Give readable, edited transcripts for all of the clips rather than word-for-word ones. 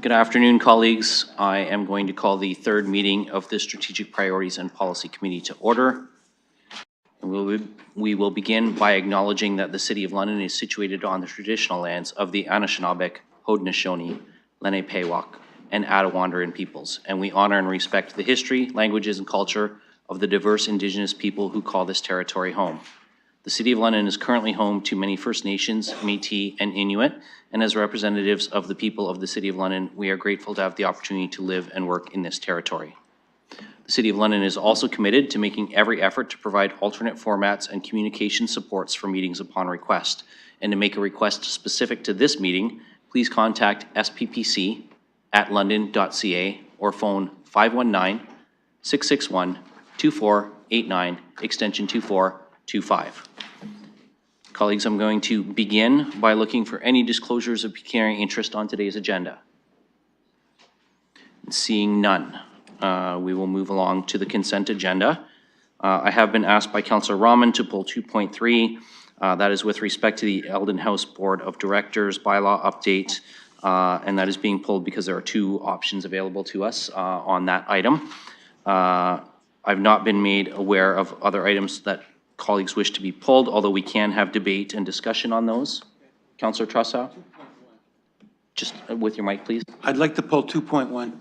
Good afternoon, colleagues. I am going to call the third meeting of the Strategic Priorities and Policy Committee to order. And we will begin by acknowledging that the City of London is situated on the traditional lands of the Anishinaabe, Haudenosaunee, Lenape-Pewak, and Attawandaron peoples, and we honor and respect the history, languages, and culture of the diverse Indigenous people who call this territory home. The City of London is currently home to many First Nations, Métis, and Inuit, and as representatives of the people of the City of London, we are grateful to have the opportunity to live and work in this territory. The City of London is also committed to making every effort to provide alternate formats and communication supports for meetings upon request. And to make a request specific to this meeting, please contact sppc@london.ca or phone 519-661-2489, extension 2425. Colleagues, I'm going to begin by looking for any disclosures of pecuniary interest on today's agenda. Seeing none, we will move along to the consent agenda. I have been asked by Councillor Rahman to pull 2.3. That is with respect to the Eldon House Board of Directors bylaw update, and that is being pulled because there are two options available to us on that item. I've not been made aware of other items that colleagues wish to be pulled, although we can have debate and discussion on those. Councillor Trussow? Just with your mic, please. I'd like to pull 2.1.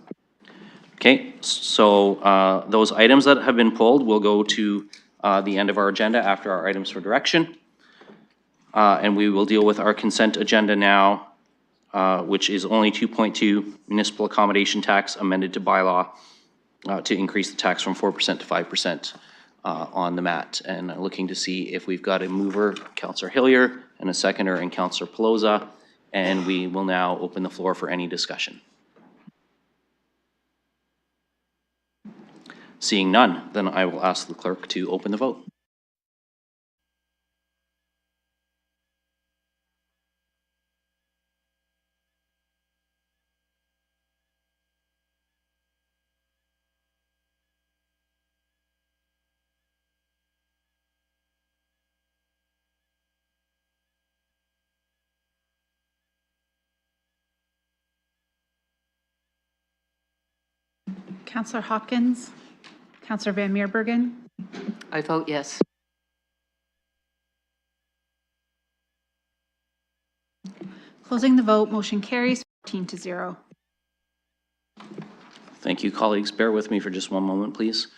Okay, so those items that have been pulled will go to the end of our agenda after our items for direction. And we will deal with our consent agenda now, which is only 2.2, municipal accommodation tax amended to bylaw to increase the tax from 4% to 5% on the MAT. And looking to see if we've got a mover, Councillor Hillier, and a seconder, and Councillor Pelosa. And we will now open the floor for any discussion. Seeing none, then I will ask the clerk to open the vote. Councillor Hopkins, Councillor Van Meerbergen. I vote yes. Closing the vote, motion carries 14-0. Thank you, colleagues. Bear with me for just one moment, please.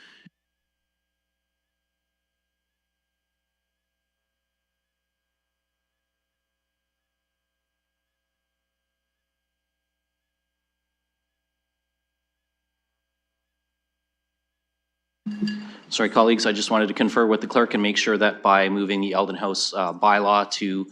Sorry, colleagues, I just wanted to confer with the clerk and make sure that by moving the Eldon House bylaw to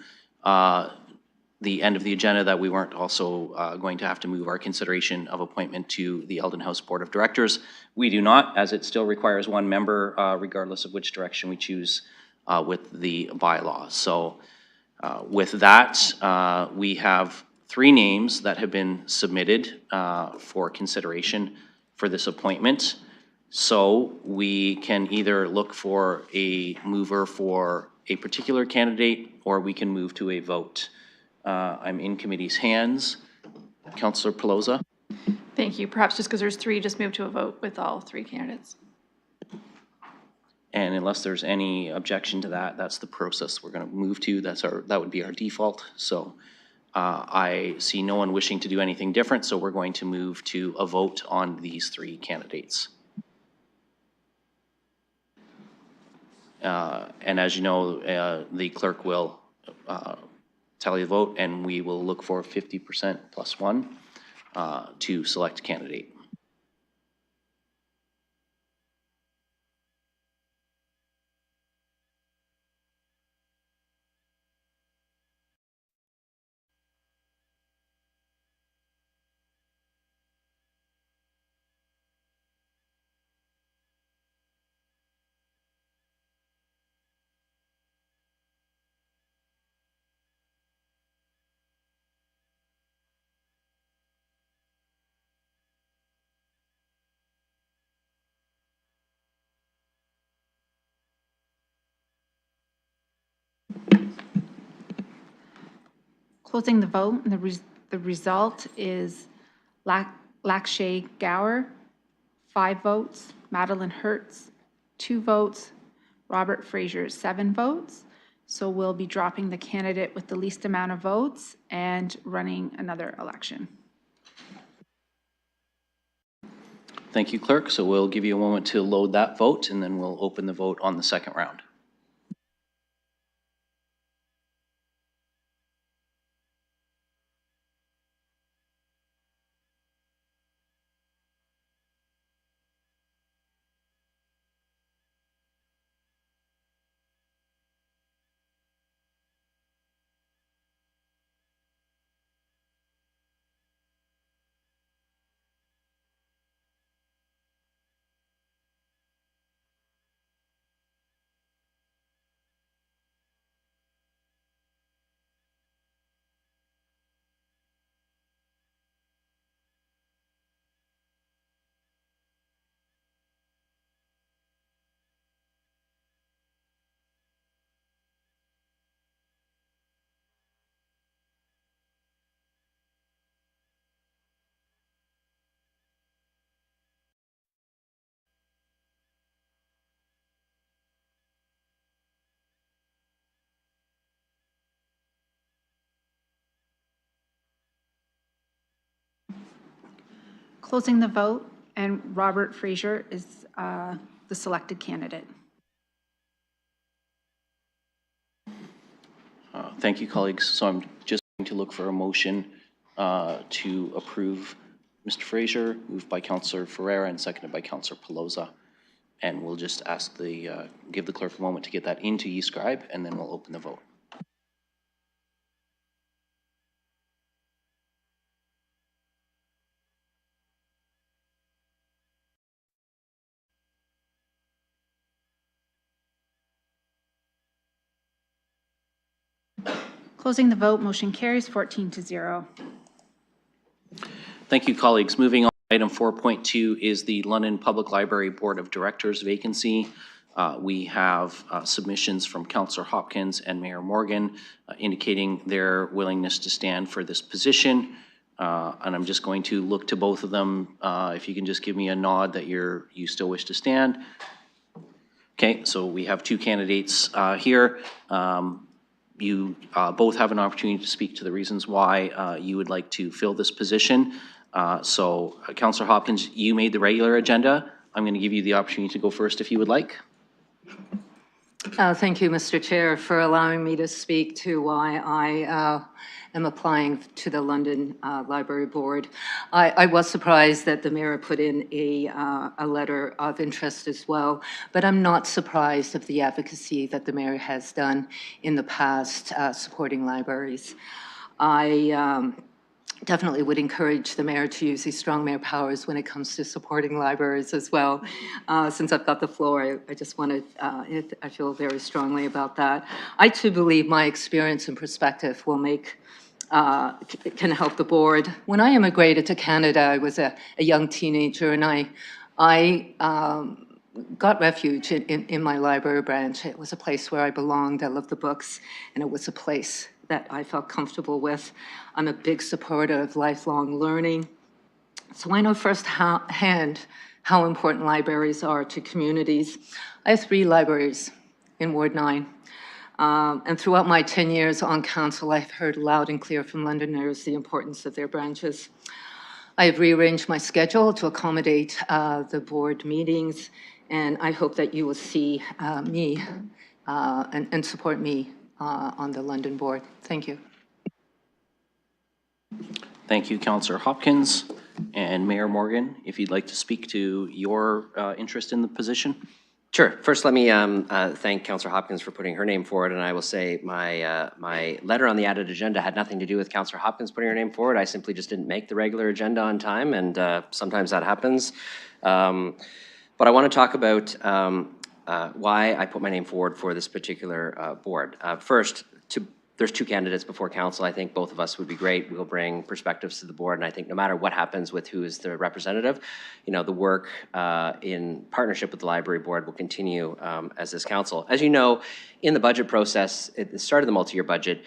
the end of the agenda that we weren't also going to have to move our consideration of appointment to the Eldon House Board of Directors. We do not, as it still requires one member regardless of which direction we choose with the bylaw. So with that, we have 3 names that have been submitted for consideration for this appointment. So we can either look for a mover for a particular candidate, or we can move to a vote. I'm in committee's hands. Councillor Pelosa. Thank you. Perhaps just because there's 3, just move to a vote with all 3 candidates. And unless there's any objection to that, that's the process we're going to move to. That would be our default. So I see no one wishing to do anything different, so we're going to move to a vote on these 3 candidates. And as you know, the clerk will tally the vote, and we will look for 50% plus 1 to select a candidate. Closing the vote, and the result is Lakshay Gower, 5 votes. Madeline Hertz, 2 votes. Robert Fraser, 7 votes. So we'll be dropping the candidate with the least amount of votes and running another election. Thank you, Clerk. So we'll give you a moment to load that vote, and then we'll open the vote on the second round. Closing the vote, and Robert Fraser is the selected candidate. Thank you, colleagues. So I'm just going to look for a motion to approve Mr. Fraser, moved by Councillor Ferreira and seconded by Councillor Pelosa. And we'll just ask give the clerk a moment to get that into eScribe, and then we'll open the vote. Closing the vote, motion carries 14-0. Thank you, colleagues. Moving on, item 4.2 is the London Public Library Board of Directors vacancy. We have submissions from Councillor Hopkins and Mayor Morgan indicating their willingness to stand for this position. And I'm just going to look to both of them. If you can just give me a nod that you still wish to stand. Okay, so we have 2 candidates here. You both have an opportunity to speak to the reasons why you would like to fill this position. Councillor Hopkins, you made the regular agenda. I'm going to give you the opportunity to go first if you would like. Thank you, Mr. Chair, for allowing me to speak to why I am applying to the London Library Board. I was surprised that the mayor put in a letter of interest as well, but I'm not surprised of the advocacy that the mayor has done in the past supporting libraries. I definitely would encourage the mayor to use his strong mayor powers when it comes to supporting libraries as well. Since I've got the floor, I just want to, I feel very strongly about that. I too believe my experience and perspective will can help the board. When I immigrated to Canada, I was a young teenager, and I got refuge in my library branch. It was a place where I belonged. I loved the books, and it was a place that I felt comfortable with. I'm a big supporter of lifelong learning. So I know firsthand how important libraries are to communities. I have 3 libraries in Ward 9. And throughout my 10 years on council, I've heard loud and clear from Londoners the importance of their branches. I have rearranged my schedule to accommodate the board meetings, and I hope that you will see me and support me on the London board. Thank you. Thank you, Councillor Hopkins. And Mayor Morgan, if you'd like to speak to your interest in the position. Sure. First, let me thank Councillor Hopkins for putting her name forward, and I will say my letter on the added agenda had nothing to do with Councillor Hopkins putting her name forward. I simply just didn't make the regular agenda on time, and sometimes that happens. But I want to talk about why I put my name forward for this particular board. First, there's 2 candidates before council. I think both of us would be great. We'll bring perspectives to the board, and I think no matter what happens with who is the representative, you know, the work in partnership with the library board will continue as this council. As you know, in the budget process, at the start of the multi-year budget,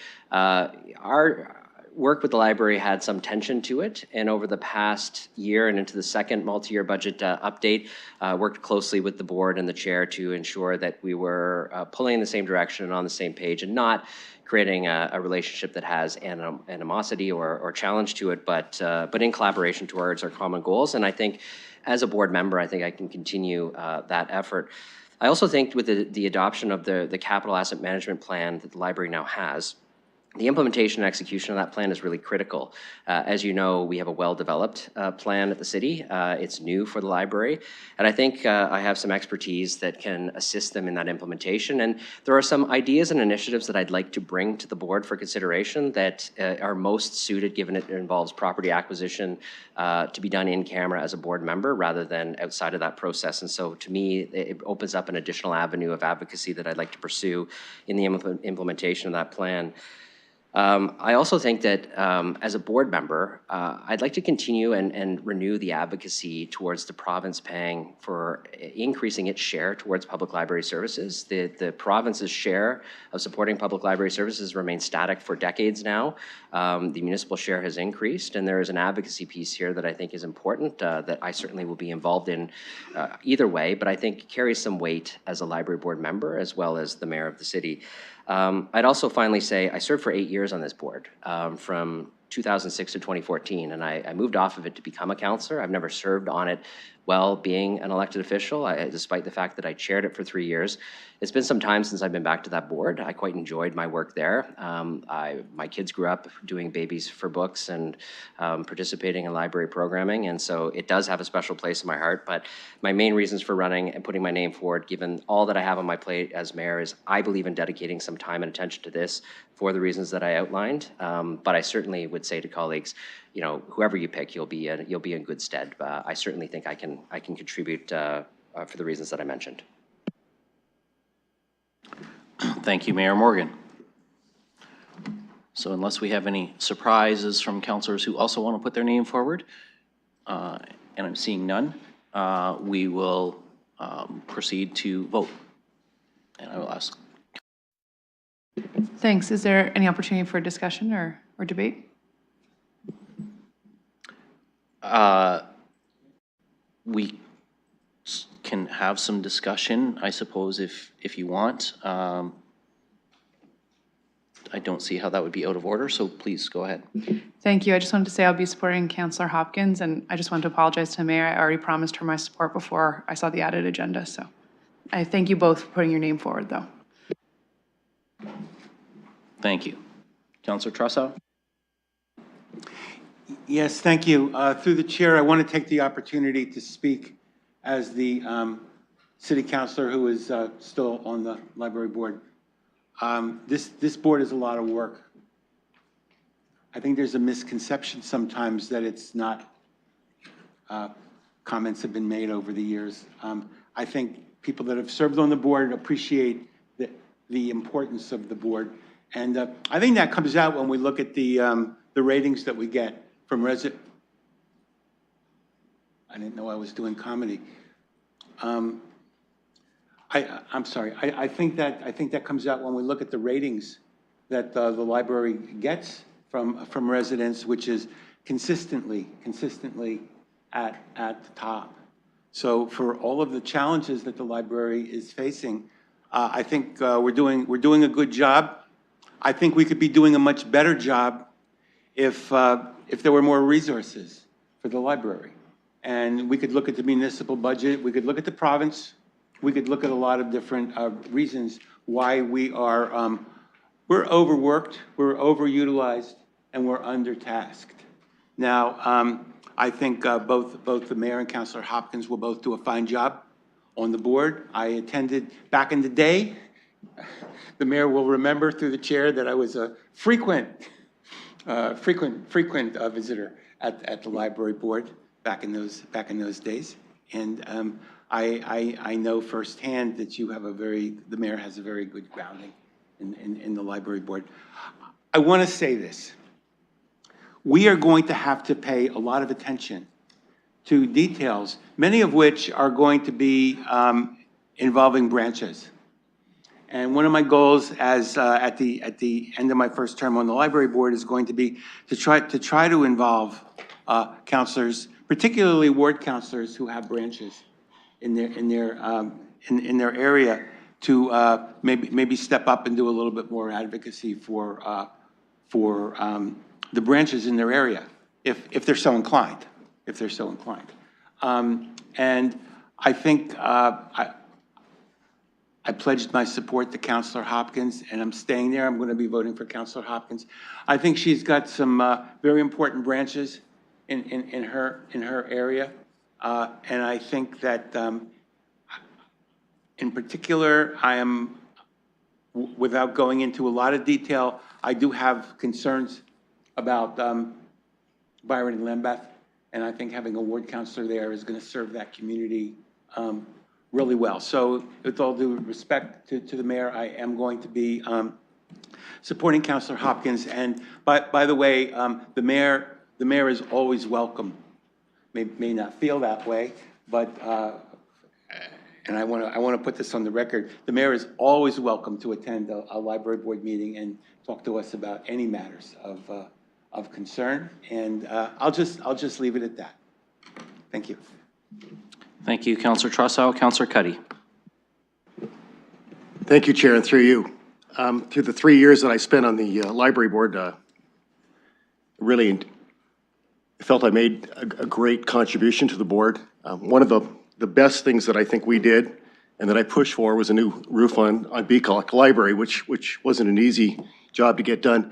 work with the library had some tension to it, and over the past year and into the second multi-year budget update, worked closely with the board and the chair to ensure that we were pulling in the same direction and on the same page, and not creating a relationship that has animosity or challenge to it, but in collaboration towards our common goals. And I think as a board member, I think I can continue that effort. I also think with the adoption of the capital asset management plan that the library now has, the implementation and execution of that plan is really critical. As you know, we have a well-developed plan at the city. It's new for the library, and I think I have some expertise that can assist them in that implementation. And there are some ideas and initiatives that I'd like to bring to the board for consideration that are most suited, given it involves property acquisition, to be done in camera as a board member rather than outside of that process. And so to me, it opens up an additional avenue of advocacy that I'd like to pursue in the implementation of that plan. I also think that as a board member, I'd like to continue and renew the advocacy towards the province paying for increasing its share towards public library services. The province's share of supporting public library services remains static for decades now. The municipal share has increased, and there is an advocacy piece here that I think is important that I certainly will be involved in either way, but I think carries some weight as a library board member as well as the mayor of the city. I'd also finally say I served for 8 years on this board, from 2006 to 2014, and I moved off of it to become a councillor. I've never served on it while being an elected official, despite the fact that I chaired it for 3 years. It's been some time since I've been back to that board. I quite enjoyed my work there. My kids grew up doing Babies for Books and participating in library programming, and so it does have a special place in my heart. But my main reasons for running and putting my name forward, given all that I have on my plate as mayor, is I believe in dedicating some time and attention to this for the reasons that I outlined. But I certainly would say to colleagues, you know, whoever you pick, you'll be in good stead. I certainly think I can contribute for the reasons that I mentioned. Thank you, Mayor Morgan. So unless we have any surprises from councillors who also want to put their name forward, and I'm seeing none, we will proceed to vote. And I will ask. Thanks. Is there any opportunity for discussion or debate? We can have some discussion, I suppose, if you want. I don't see how that would be out of order, so please go ahead. Thank you. I just wanted to say I'll be supporting Councillor Hopkins, and I just want to apologize to the mayor. I already promised her my support before I saw the added agenda, so I thank you both for putting your name forward, though. Thank you. Councillor Trussow? Yes, thank you. Through the chair, I want to take the opportunity to speak as the city councillor who is still on the library board. This board is a lot of work. I think there's a misconception sometimes that it's not. Comments have been made over the years. I think people that have served on the board appreciate the importance of the board. And I think that comes out when we look at the ratings that we get from residents. I didn't know I was doing comedy. I'm sorry. I think that comes out when we look at the ratings that the library gets from residents, which is consistently at the top. So for all of the challenges that the library is facing, I think we're doing a good job. I think we could be doing a much better job if there were more resources for the library. And we could look at the municipal budget, we could look at the province, we could look at a lot of different reasons why we are, we're overworked, we're overutilized, and we're undertasked. Now, I think both the mayor and Councillor Hopkins will both do a fine job on the board. I attended back in the day. The mayor will remember through the chair that I was a frequent visitor at the library board back in those days, and I know firsthand that the mayor has a very good grounding in the library board. I want to say this: we are going to have to pay a lot of attention to details, many of which are going to be involving branches. And one of my goals as, at the end of my first term on the library board is going to be to try to involve counselors, particularly ward counselors who have branches in their area, to maybe step up and do a little bit more advocacy for the branches in their area, if they're so inclined, And I think I pledged my support to Counselor Hopkins, and I'm staying there. I'm going to be voting for Counselor Hopkins. I think she's got some very important branches in her area, and I think that in particular, I am, without going into a lot of detail, I do have concerns about Byron and Lambeth, and I think having a ward counselor there is going to serve that community really well. So with all due respect to the mayor, I am going to be supporting Counselor Hopkins. And by the way, the mayor is always welcome. May not feel that way, but and I want to put this on the record. The mayor is always welcome to attend a library board meeting and talk to us about any matters of concern. And I'll just leave it at that. Thank you. Thank you, Councillor Trossow. Councillor Cuddy. Thank you, Chair, and through you. Through the 3 years that I spent on the library board, really felt I made a great contribution to the board. One of the best things that I think we did and that I pushed for was a new roof on Beacock Library, which wasn't an easy job to get done.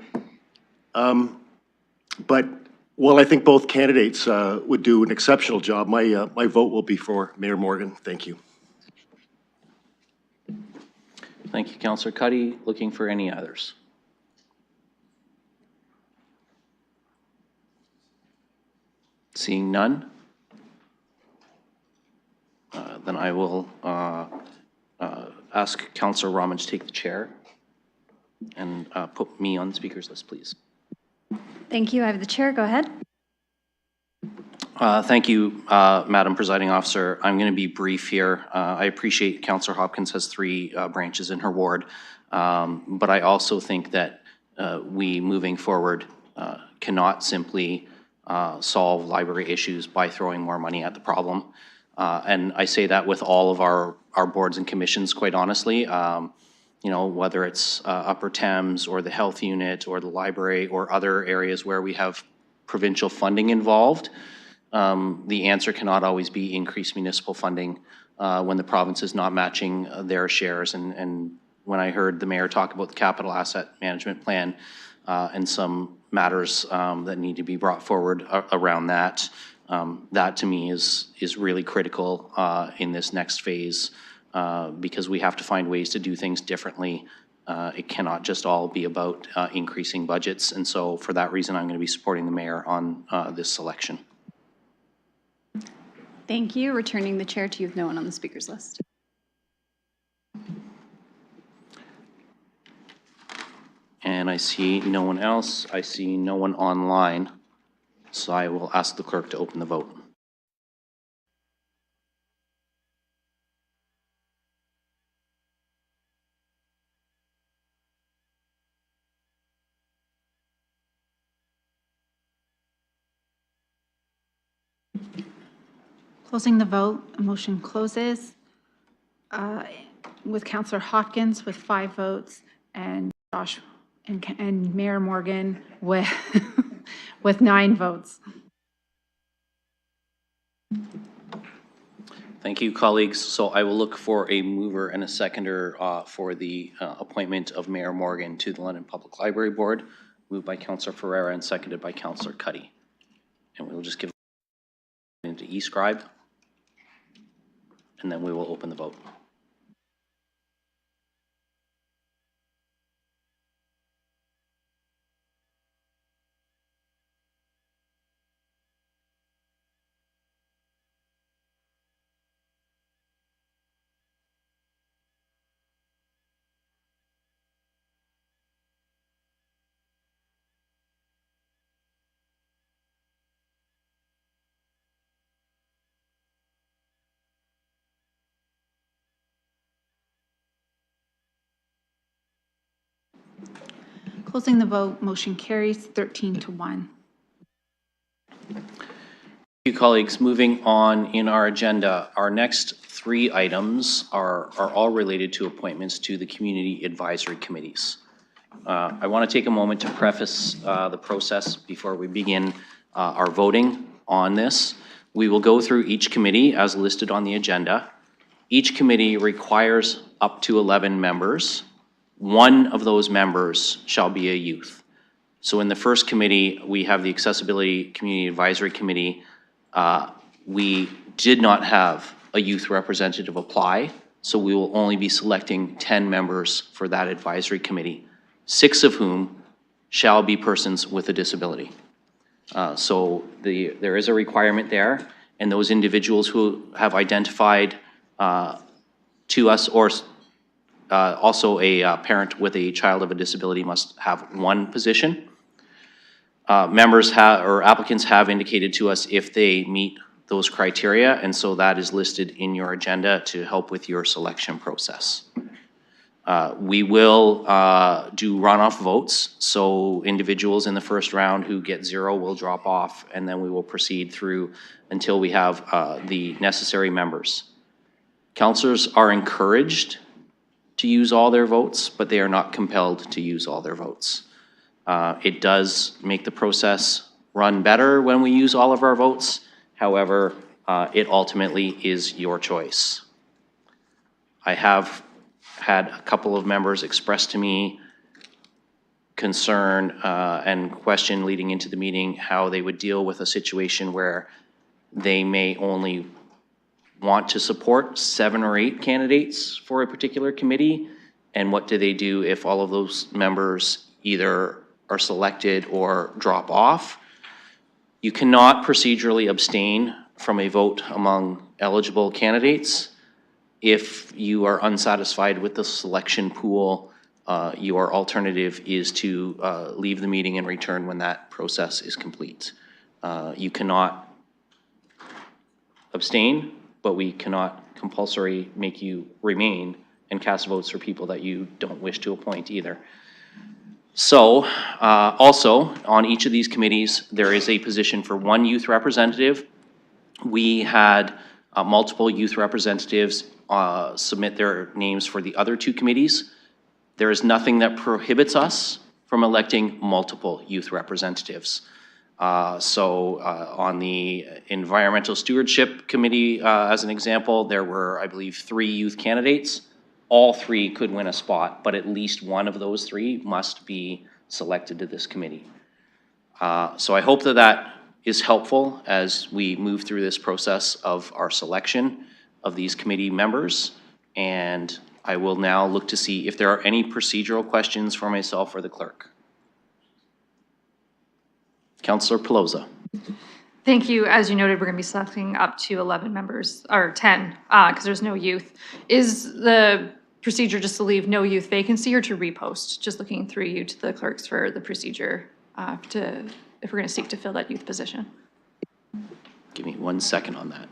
But while I think both candidates would do an exceptional job, my vote will be for Mayor Morgan. Thank you. Thank you, Councillor Cuddy. Looking for any others? Seeing none, then I will ask Councillor Rahman to take the chair and put me on the speakers list, please. Thank you. I have the chair. Go ahead. Thank you, Madam Presiding Officer. I'm going to be brief here. I appreciate Councillor Hopkins has 3 branches in her ward, but I also think that we, moving forward, cannot simply solve library issues by throwing more money at the problem. And I say that with all of our boards and commissions, quite honestly. You know, whether it's Upper Thames or the health unit or the library or other areas where we have provincial funding involved, the answer cannot always be increased municipal funding when the province is not matching their shares. And when I heard the mayor talk about the capital asset management plan and some matters that need to be brought forward around that, that to me is really critical in this next phase. Because we have to find ways to do things differently. It cannot just all be about increasing budgets. And so for that reason, I'm going to be supporting the mayor on this selection. Thank you. Returning the chair to you with no one on the speakers list. And I see no one else. I see no one online. So I will ask the clerk to open the vote. Closing the vote, a motion closes with Councillor Hopkins with 5 votes and Josh and Mayor Morgan with, with 9 votes. Thank you, colleagues. So I will look for a mover and a seconder for the appointment of Mayor Morgan to the London Public Library Board, moved by Councillor Ferreira and seconded by Councillor Cuddy. And we will just give it into eScribe, and then we will open the vote. Closing the vote, motion carries 13-1. Thank you, colleagues. Moving on in our agenda, our next 3 items are all related to appointments to the community advisory committees. I want to take a moment to preface the process before we begin our voting on this. We will go through each committee as listed on the agenda. Each committee requires up to 11 members. One of those members shall be a youth. So in the first committee, we have the Accessibility Community Advisory Committee. We did not have a youth representative apply, so we will only be selecting 10 members for that advisory committee, 6 of whom shall be persons with a disability. So there is a requirement there, and those individuals who have identified to us, or also a parent with a child of a disability, must have 1 position. Members have, or applicants have indicated to us if they meet those criteria, and so that is listed in your agenda to help with your selection process. We will do runoff votes, so individuals in the first round who get 0 will drop off, and then we will proceed through until we have the necessary members. Councillors are encouraged to use all their votes, but they are not compelled to use all their votes. It does make the process run better when we use all of our votes. However, it ultimately is your choice. I have had a couple of members express to me concern and question leading into the meeting how they would deal with a situation where they may only want to support 7 or 8 candidates for a particular committee, and what do they do if all of those members either are selected or drop off? You cannot procedurally abstain from a vote among eligible candidates. If you are unsatisfied with the selection pool, your alternative is to leave the meeting and return when that process is complete. You cannot abstain, but we cannot compulsory make you remain and cast votes for people that you don't wish to appoint either. So, also, on each of these committees, there is a position for 1 youth representative. We had multiple youth representatives submit their names for the other 2 committees. There is nothing that prohibits us from electing multiple youth representatives. On the Environmental Stewardship Committee, as an example, there were, I believe, 3 youth candidates. All 3 could win a spot, but at least one of those 3 must be selected to this committee. So I hope that that is helpful as we move through this process of our selection of these committee members. And I will now look to see if there are any procedural questions for myself or the clerk. Councillor Pelosa. Thank you. As you noted, we're going to be selecting up to 11 members, or 10, because there's no youth. Is the procedure just to leave no youth vacancy or to repost? Just looking through you to the clerks for the procedure if we're going to seek to fill that youth position. Give me 1 second on that.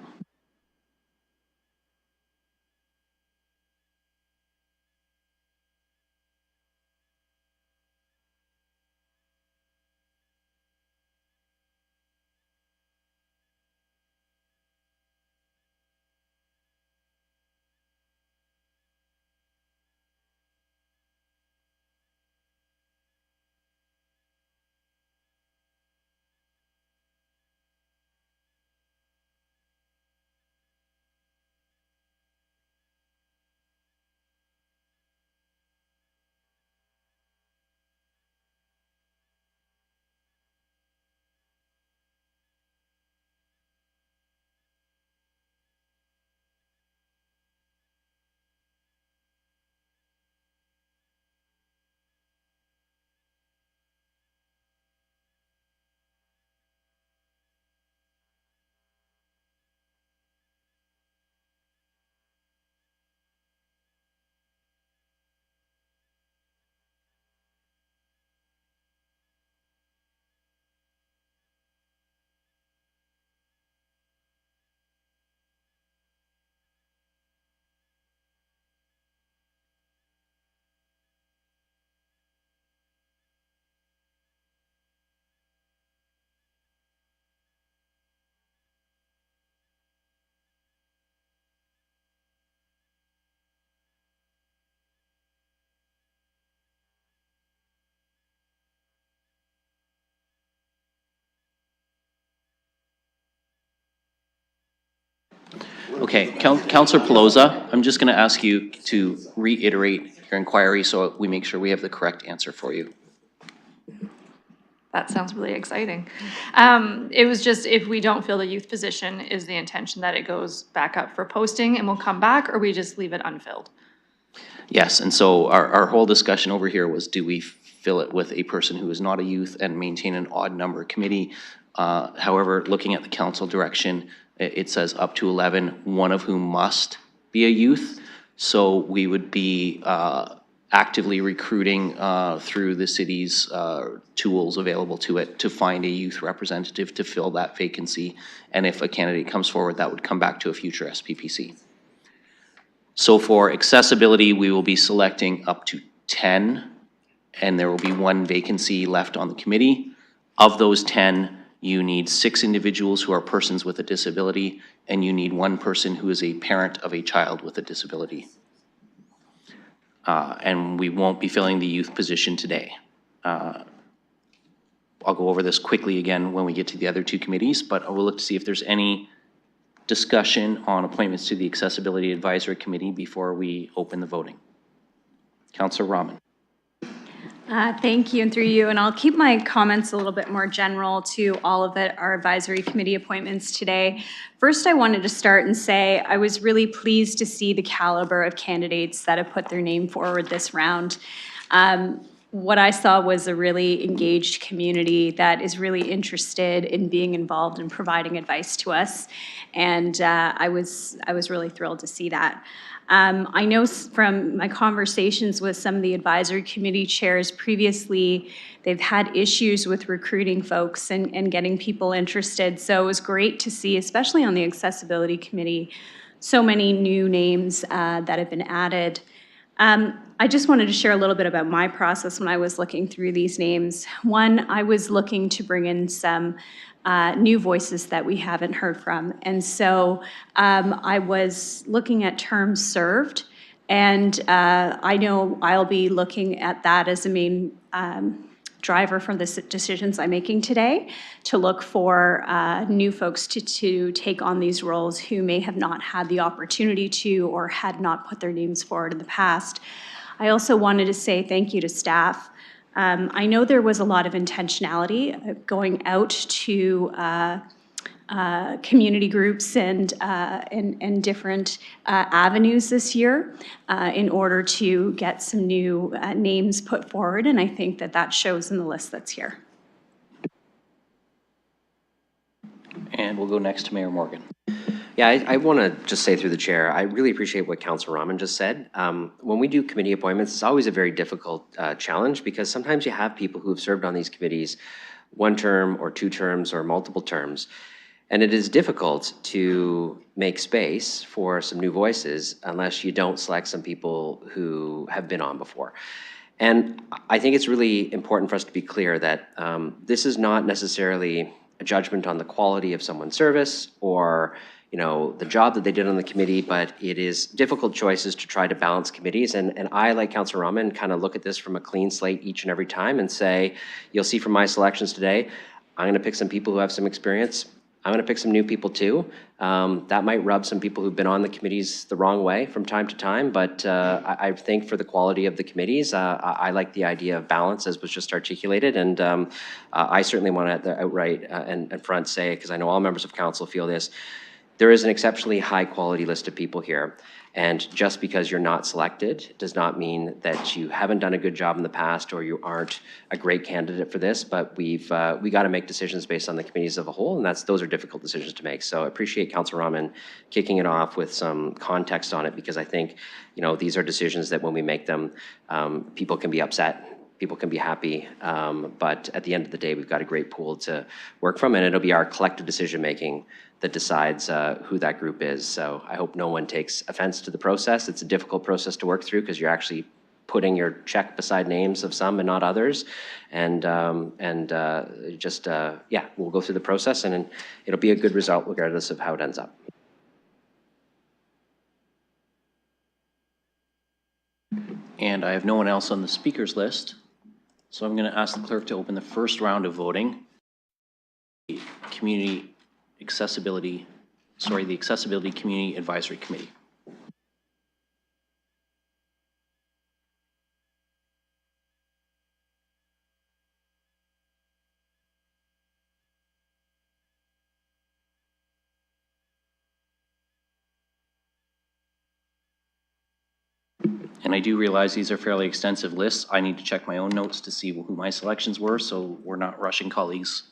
Okay, Counselor Pelosa, I'm just going to ask you to reiterate your inquiry so we make sure we have the correct answer for you. That sounds really exciting. It was just, if we don't fill the youth position, is the intention that it goes back up for posting and will come back, or we just leave it unfilled? Yes, and so our whole discussion over here was, do we fill it with a person who is not a youth and maintain an odd number committee? However, looking at the council direction, it says up to 11, one of whom must be a youth. So we would be actively recruiting through the city's tools available to it to find a youth representative to fill that vacancy. And if a candidate comes forward, that would come back to a future SPPC. So for accessibility, we will be selecting up to 10, and there will be one vacancy left on the committee. Of those 10, you need 6 individuals who are persons with a disability, and you need 1 person who is a parent of a child with a disability. And we won't be filling the youth position today. I'll go over this quickly again when we get to the other 2 committees, but I will look to see if there's any discussion on appointments to the Accessibility Advisory Committee before we open the voting. Councillor Rahman. Thank you, and through you, and I'll keep my comments a little bit more general to all of our advisory committee appointments today. First, I wanted to start and say I was really pleased to see the caliber of candidates that have put their name forward this round. What I saw was a really engaged community that is really interested in being involved and providing advice to us, and I was really thrilled to see that. I know from my conversations with some of the advisory committee chairs previously, they've had issues with recruiting folks and getting people interested. So it was great to see, especially on the accessibility committee, so many new names that have been added. I just wanted to share a little bit about my process when I was looking through these names. One, I was looking to bring in some new voices that we haven't heard from. And so I was looking at terms served, and I know I'll be looking at that as a main driver for the decisions I'm making today, to look for new folks to take on these roles who may have not had the opportunity to or had not put their names forward in the past. I also wanted to say thank you to staff. I know there was a lot of intentionality going out to community groups and different avenues this year in order to get some new names put forward, and I think that shows in the list that's here. And we'll go next to Mayor Morgan. Yeah, I want to just say through the chair, I really appreciate what Councillor Rahman just said. When we do committee appointments, it's always a very difficult challenge, because sometimes you have people who have served on these committees 1 term or 2 terms or multiple terms. And it is difficult to make space for some new voices unless you don't select some people who have been on before. And I think it's really important for us to be clear that this is not necessarily a judgment on the quality of someone's service or the job that they did on the committee, but it is difficult choices to try to balance committees. And I, like Councillor Rahman, kind of look at this from a clean slate each and every time and say, you'll see from my selections today, I'm going to pick some people who have some experience. I'm going to pick some new people too. That might rub some people who've been on the committees the wrong way from time to time, but I think for the quality of the committees, I like the idea of balance as was just articulated, and I certainly want to outright and front say, because I know all members of council feel this, there is an exceptionally high quality list of people here. And just because you're not selected does not mean that you haven't done a good job in the past or you aren't a great candidate for this, but we got to make decisions based on the committees as a whole, and those are difficult decisions to make. So I appreciate Councillor Rahman kicking it off with some context on it, because I think, these are decisions that when we make them, people can be upset, people can be happy, but at the end of the day, we've got a great pool to work from, and it'll be our collective decision-making that decides who that group is. So I hope no one takes offense to the process. It's a difficult process to work through, because you're actually putting your check beside names of some and not others. And we'll go through the process, and it'll be a good result regardless of how it ends up. And I have no one else on the speakers list, so I'm going to ask the clerk to open the first round of voting. Community Accessibility the Accessibility Community Advisory Committee. And I do realize these are fairly extensive lists. I need to check my own notes to see who my selections were, so we're not rushing colleagues.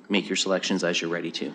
Make your selections as you're ready to.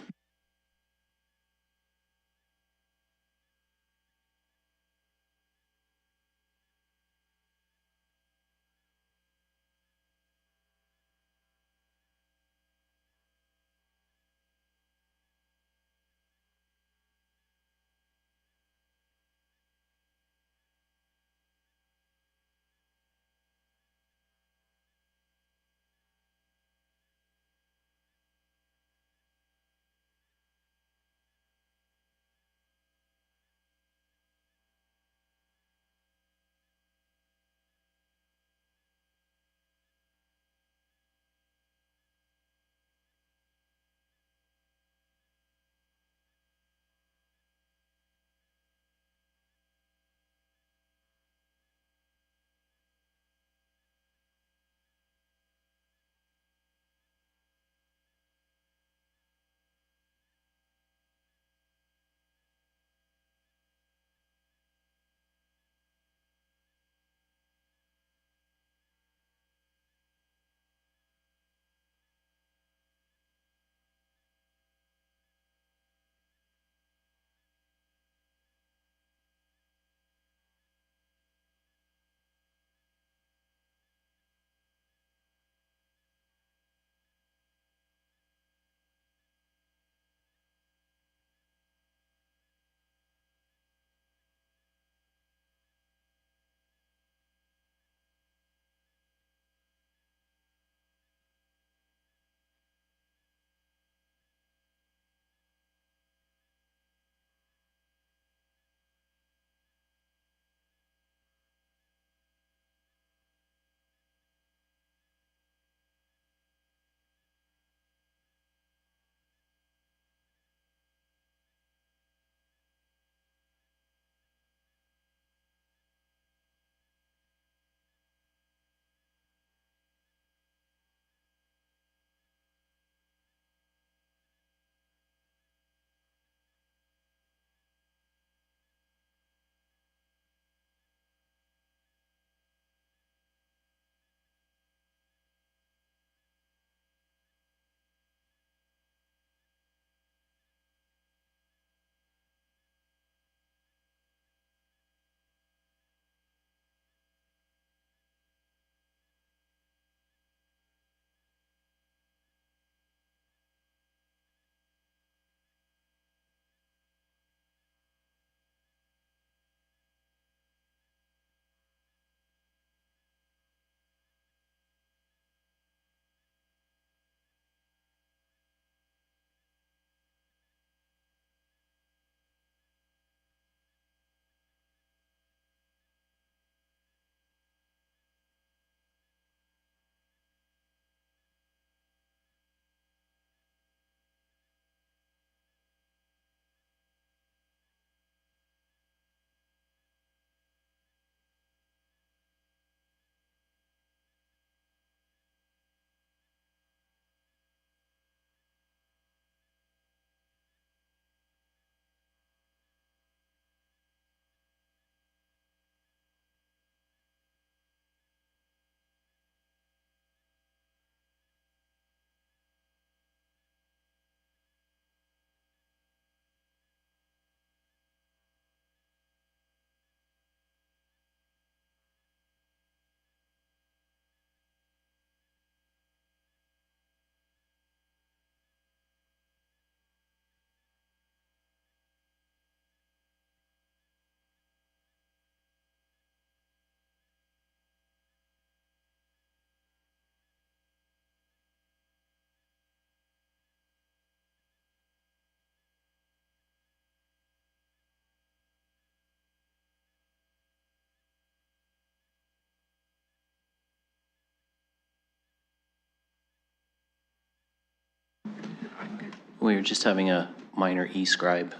We're just having a minor eScribe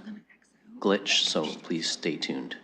glitch, so please stay tuned.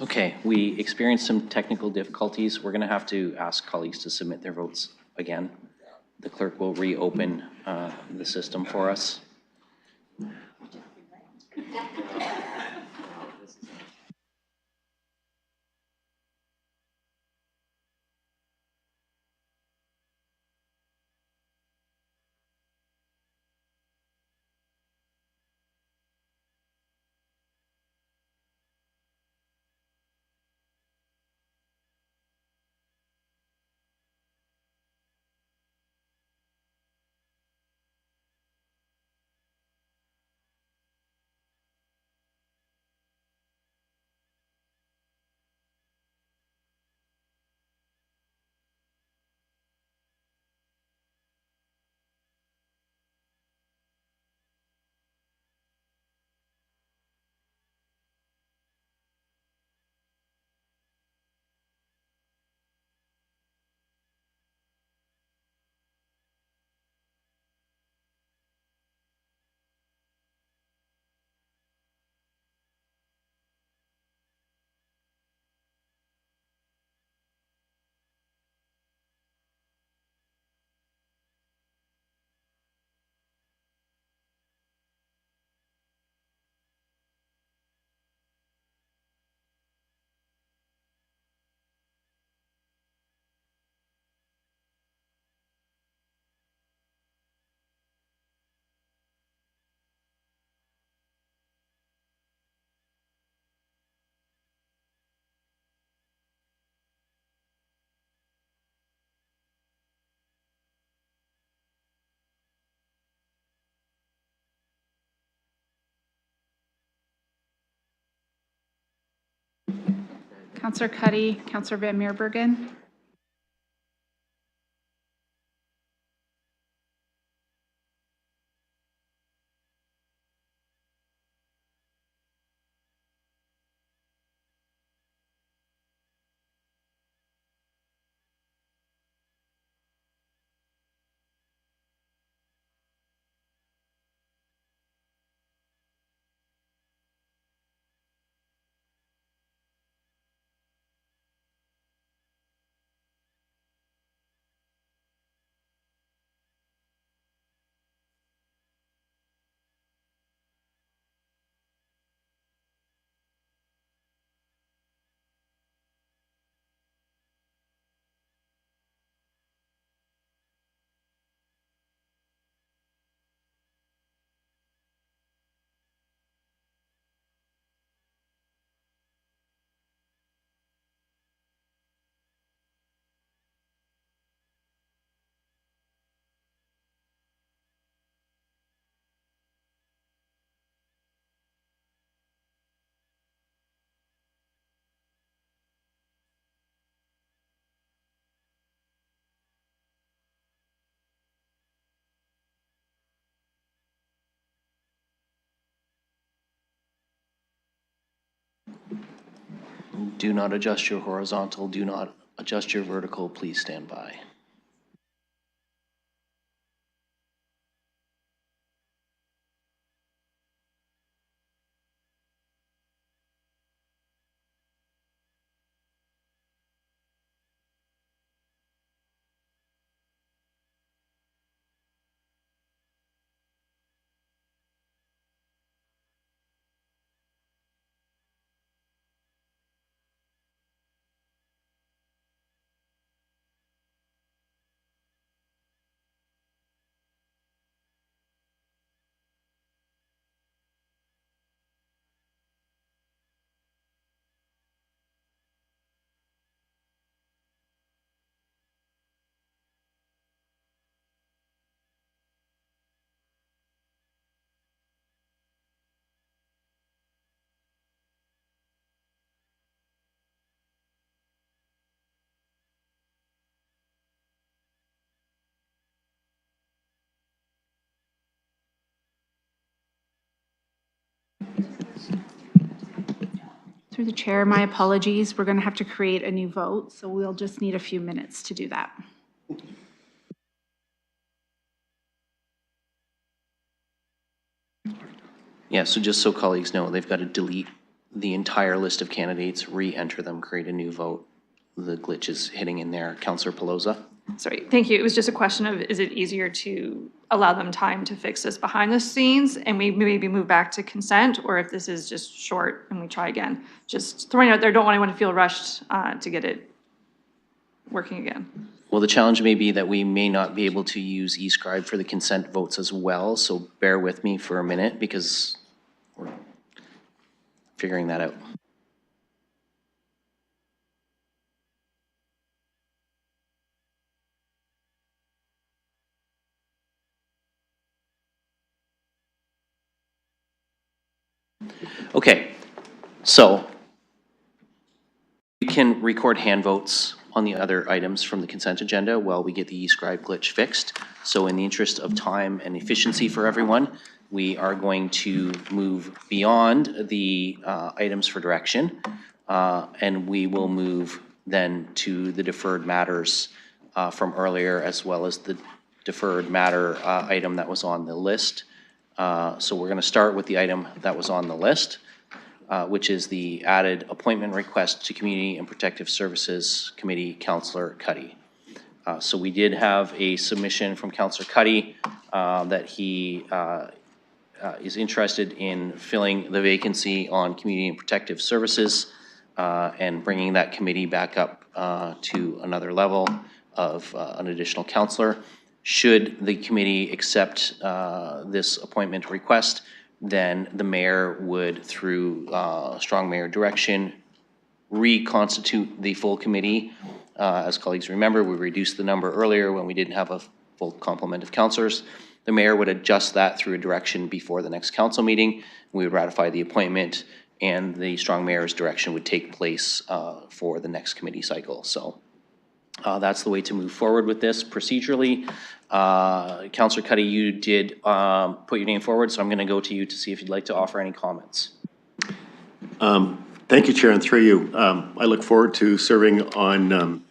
Okay, we experienced some technical difficulties. We're going to have to ask colleagues to submit their votes again. The clerk will reopen the system for us. Counselor Cuddy, Counselor Van Meerbergen. Do not adjust your horizontal, do not adjust your vertical, please stand by. Through the chair, my apologies. We're going to have to create a new vote, so we'll just need a few minutes to do that. Yeah, so just so colleagues know, they've got to delete the entire list of candidates, re-enter them, create a new vote. The glitch is hitting in there. Counselor Pelosa? Sorry, thank you. It was just a question of, is it easier to allow them time to fix this behind the scenes and we maybe move back to consent, or if this is just short and we try again? Just throwing it out there, don't want anyone to feel rushed to get it working again. Well, the challenge may be that we may not be able to use eScribe for the consent votes as well, so bear with me for a minute because we're figuring that out. Okay, so we can record hand votes on the other items from the consent agenda while we get the eScribe glitch fixed. So in the interest of time and efficiency for everyone, we are going to move beyond the items for direction, and we will move then to the deferred matters from earlier, as well as the deferred matter item that was on the list. So we're going to start with the item that was on the list, which is the added appointment request to Community and Protective Services Committee, Councillor Cuddy. So we did have a submission from Councillor Cuddy that he is interested in filling the vacancy on Community and Protective Services and bringing that committee back up to another level of an additional councillor. Should the committee accept this appointment request, then the mayor would, through strong mayor direction, reconstitute the full committee. As colleagues remember, we reduced the number earlier when we didn't have a full complement of councillors. The mayor would adjust that through a direction before the next council meeting. We would ratify the appointment, and the strong mayor's direction would take place for the next committee cycle. So that's the way to move forward with this procedurally. Councillor Cuddy, you did put your name forward, so I'm going to go to you to see if you'd like to offer any comments. Thank you, Chair, and through you. I look forward to serving on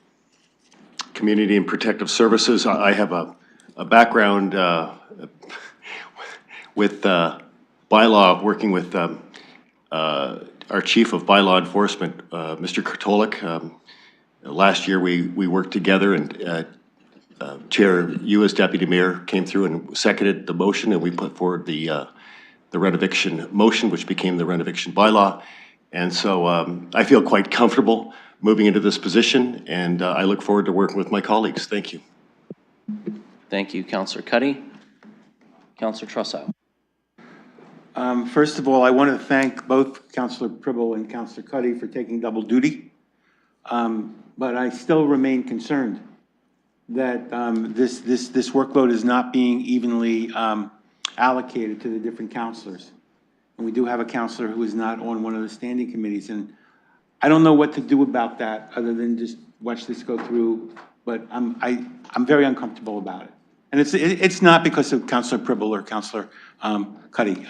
Community and Protective Services. I have a background with bylaw, working with our Chief of Bylaw Enforcement, Mr. Kurtolik. Last year, we worked together, and Chair, you as Deputy Mayor came through and seconded the motion, and we put forward the renoviction motion, which became the renoviction bylaw. And so I feel quite comfortable moving into this position, and I look forward to working with my colleagues. Thank you. Thank you, Councillor Cuddy. Councillor Trossow. First of all, I want to thank both Councillor Pribble and Councillor Cuddy for taking double duty. But I still remain concerned that this workload is not being evenly allocated to the different councillors. And we do have a councillor who is not on one of the standing committees, and I don't know what to do about that other than just watch this go through, but I'm very uncomfortable about it. And it's not because of Councillor Pribble or Councillor Cuddy.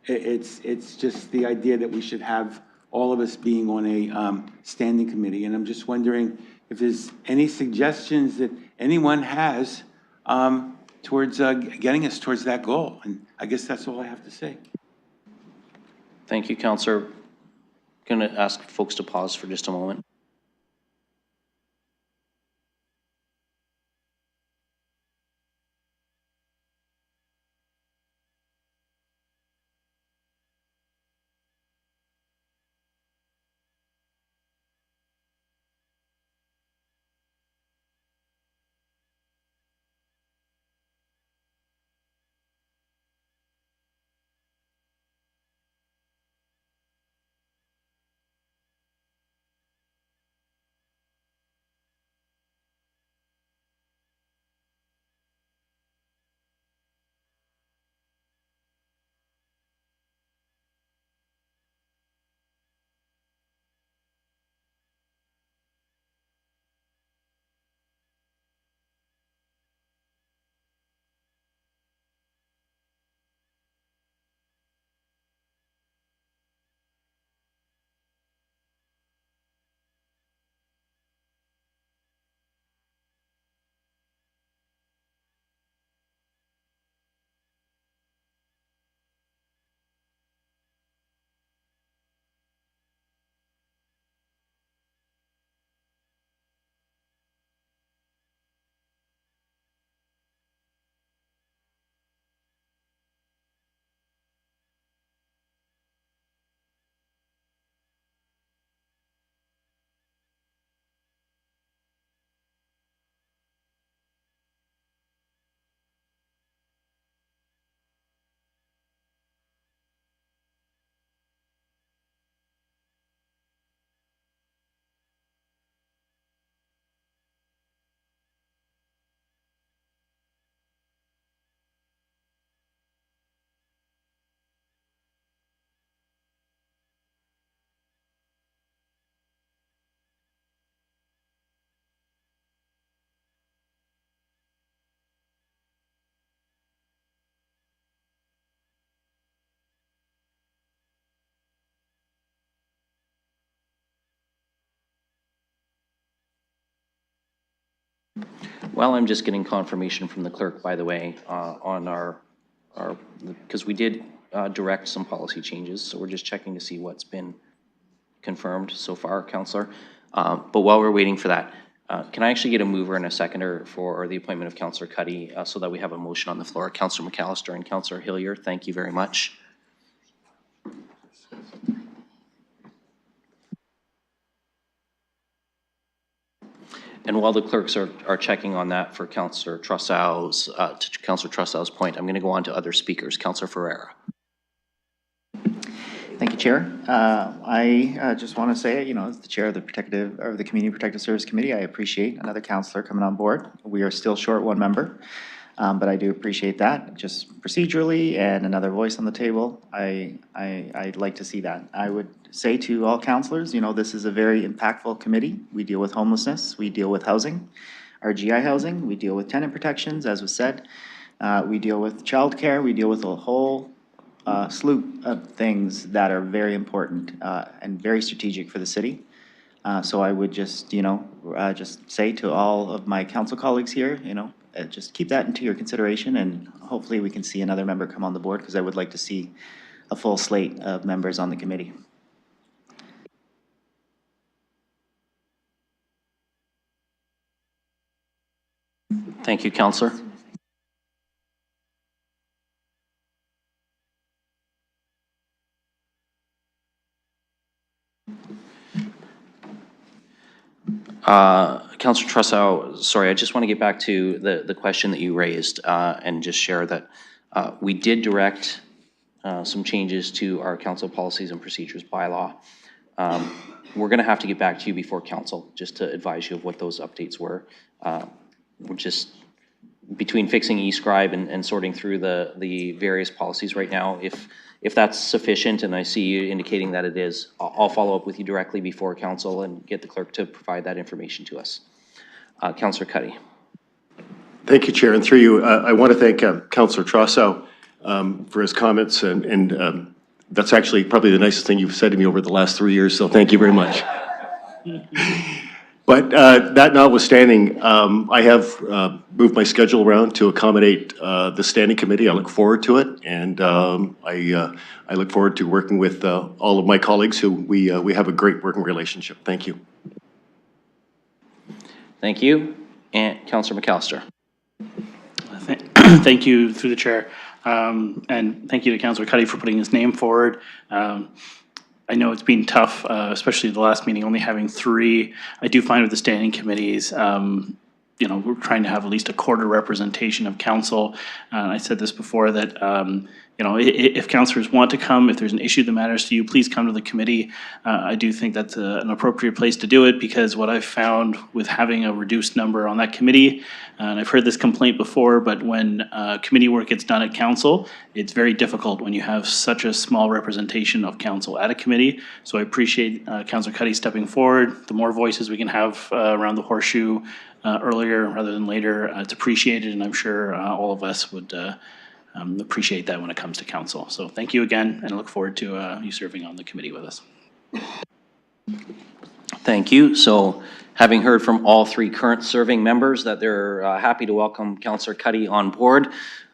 It's just the idea that we should have all of us being on a standing committee, and I'm just wondering if there's any suggestions that anyone has towards getting us towards that goal. And I guess that's all I have to say. Thank you, Councillor. Going to ask folks to pause for just a moment. Well, I'm just getting confirmation from the clerk, by the way, on because we did direct some policy changes, so we're just checking to see what's been confirmed so far, Counselor. But while we're waiting for that, can I actually get a mover and a seconder for the appointment of Counselor Cuddy so that we have a motion on the floor? Counselor McAllister and Counselor Hillier, thank you very much. And while the clerks are checking on that for Counselor Trussow's, to Counselor Trussow's point, I'm going to go on to other speakers. Counselor Ferreira. Thank you, Chair. I just want to say, as the Chair of the Community Protective Service Committee, I appreciate another counselor coming on board. We are still short one member, but I do appreciate that. Just procedurally and another voice on the table, I'd like to see that. I would say to all counselors, this is a very impactful committee. We deal with homelessness, we deal with housing, our GI housing, we deal with tenant protections, as was said. We deal with childcare, we deal with a whole slew of things that are very important and very strategic for the city. So I would just, just say to all of my council colleagues here, just keep that into your consideration, and hopefully we can see another member come on the board, because I would like to see a full slate of members on the committee. Thank you, Counselor. Counselor Trussow, sorry, I just want to get back to the question that you raised and just share that we did direct some changes to our council policies and procedures bylaw. We're going to have to get back to you before council just to advise you of what those updates were. We're just between fixing eScribe and sorting through the various policies right now. If that's sufficient, and I see you indicating that it is, I'll follow up with you directly before council and get the clerk to provide that information to us. Councillor Cuddy. Thank you, Chair. And through you, I want to thank Councillor Trossow for his comments, and that's actually probably the nicest thing you've said to me over the last 3 years, so thank you very much. But that notwithstanding, I have moved my schedule around to accommodate the standing committee. I look forward to it, and I look forward to working with all of my colleagues who we have a great working relationship. Thank you. Thank you. And Councillor McAllister. Thank you, through the chair. And thank you to Councillor Cuddy for putting his name forward. I know it's been tough, especially the last meeting, only having 3. I do find with the standing committees, we're trying to have at least a quarter representation of council. I said this before that, if councillors want to come, if there's an issue that matters to you, please come to the committee. I do think that's an appropriate place to do it, because what I've found with having a reduced number on that committee, and I've heard this complaint before, but when committee work gets done at council, it's very difficult when you have such a small representation of council at a committee. So I appreciate Councillor Cuddy stepping forward. The more voices we can have around the horseshoe earlier rather than later, it's appreciated, and I'm sure all of us would appreciate that when it comes to council. So thank you again, and I look forward to you serving on the committee with us. Thank you. So having heard from all 3 current serving members that they're happy to welcome Councillor Cuddy on board,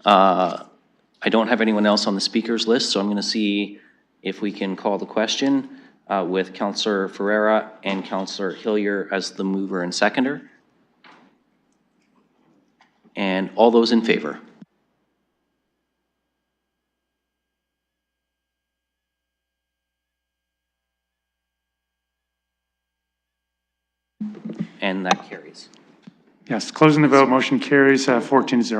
I don't have anyone else on the speakers list, so I'm going to see if we can call the question with Councillor Ferreira and Councillor Hillier as the mover and seconder. And all those in favor? And that carries. Yes, closing the vote, motion carries 14-0.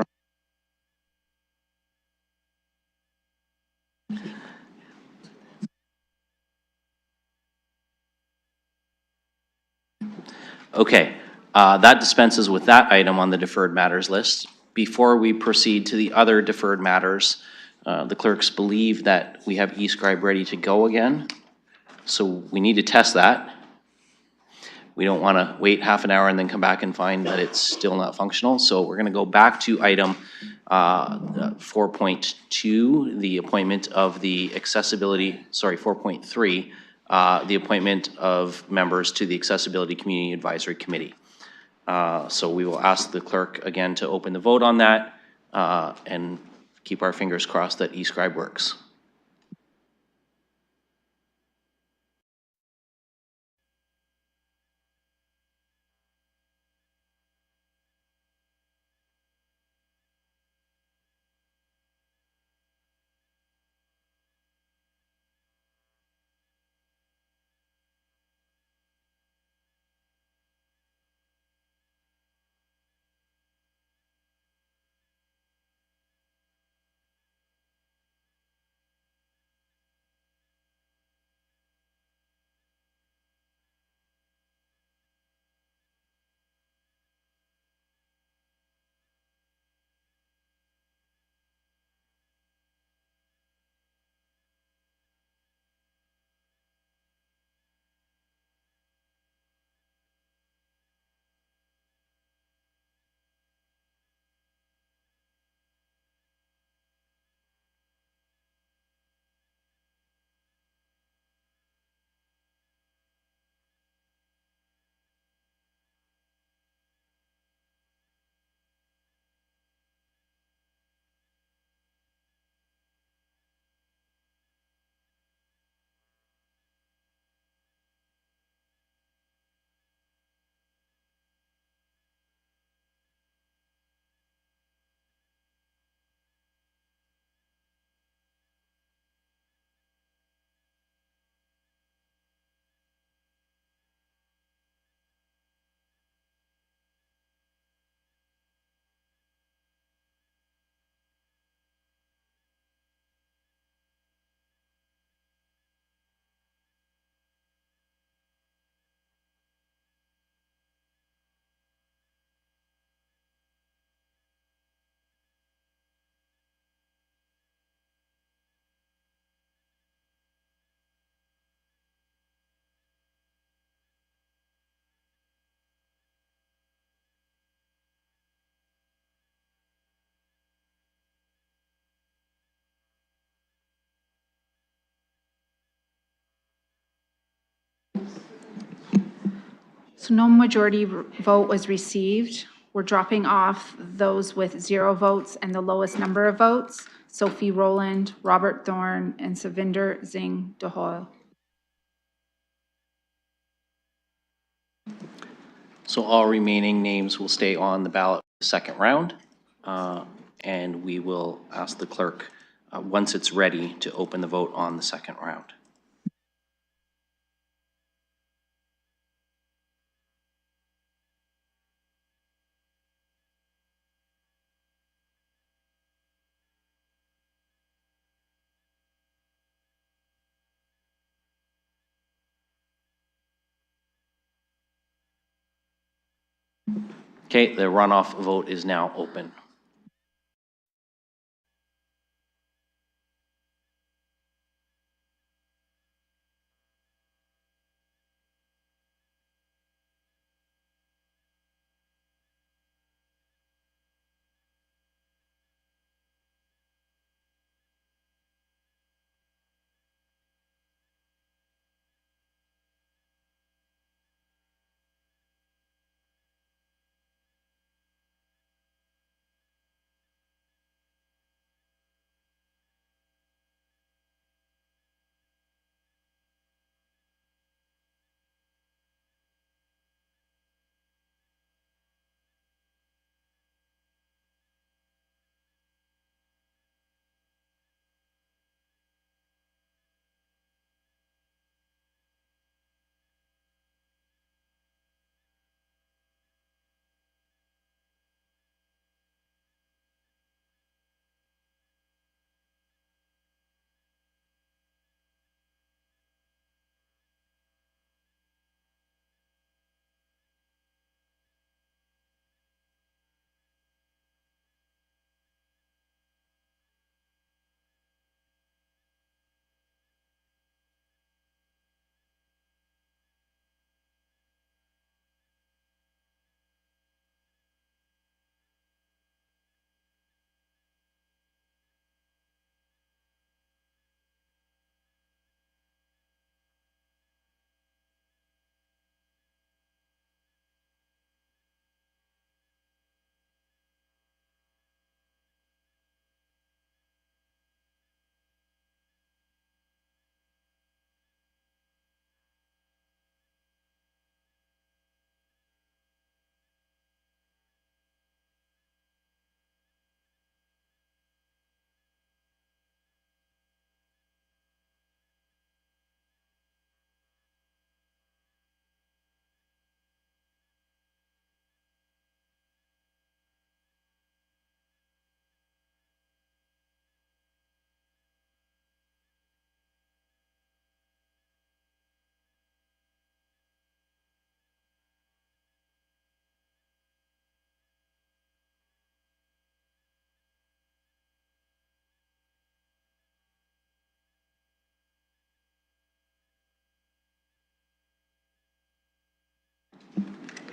Okay, that dispenses with that item on the deferred matters list. Before we proceed to the other deferred matters, the clerks believe that we have eScribe ready to go again. So we need to test that. We don't want to wait half an hour and then come back and find that it's still not functional. So we're going to go back to item 4.2, the appointment of the 4.3, the appointment of members to the Accessibility Community Advisory Committee. So we will ask the clerk again to open the vote on that and keep our fingers crossed that eScribe works. So no majority vote was received. We're dropping off those with 0 votes and the lowest number of votes. Sophie Rowland, Robert Thorne, and Savinder Singh Dohoy. So all remaining names will stay on the ballot for the second round. And we will ask the clerk, once it's ready, to open the vote on the second round. Okay, the runoff vote is now open.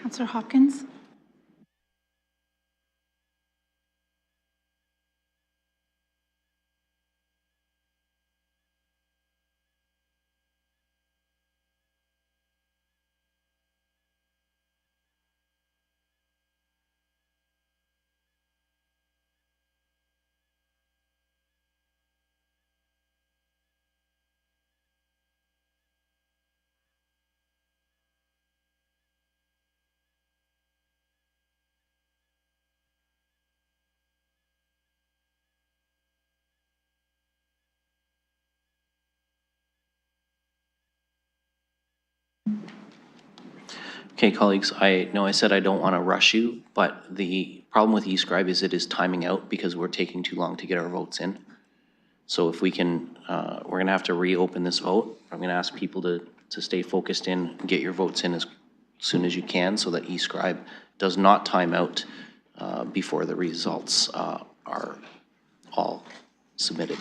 Counselor Hopkins? Okay, colleagues, I know I said I don't want to rush you, but the problem with eScribe is it is timing out because we're taking too long to get our votes in. So if we can, we're going to have to reopen this vote. I'm going to ask people to stay focused in, and get your votes in as soon as you can so that eScribe does not time out before the results are all submitted.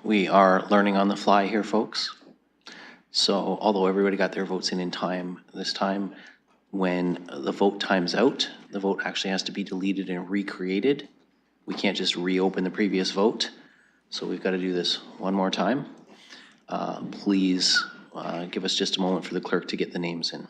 We are learning on the fly here, folks. So although everybody got their votes in time, this time, when the vote times out, the vote actually has to be deleted and recreated. We can't just reopen the previous vote. So we've got to do this one more time. Please give us just a moment for the clerk to get the names in.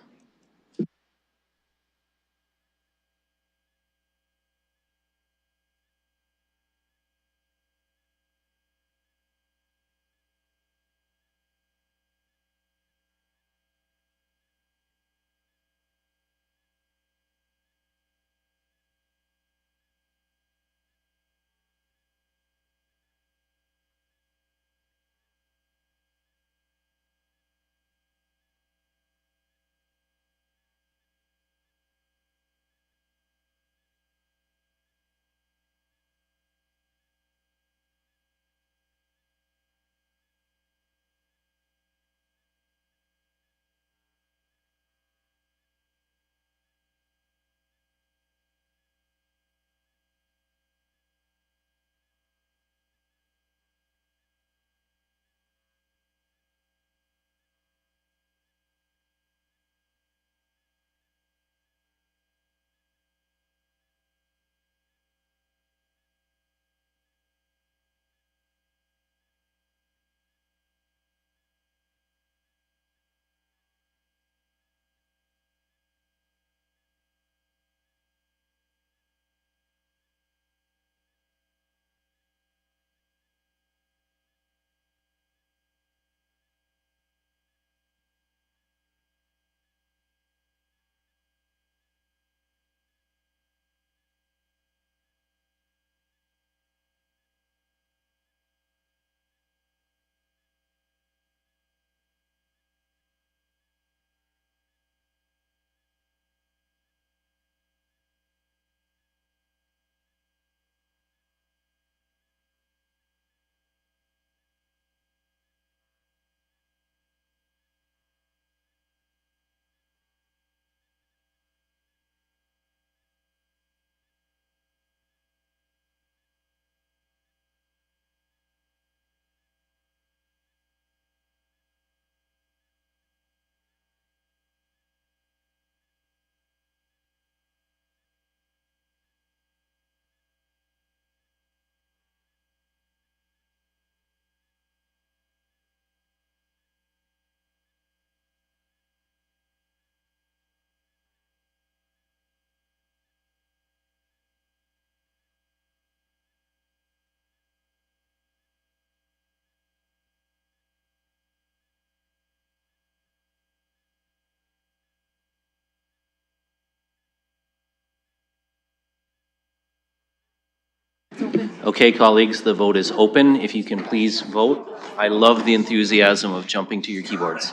Okay, colleagues, the vote is open. If you can please vote. I love the enthusiasm of jumping to your keyboards.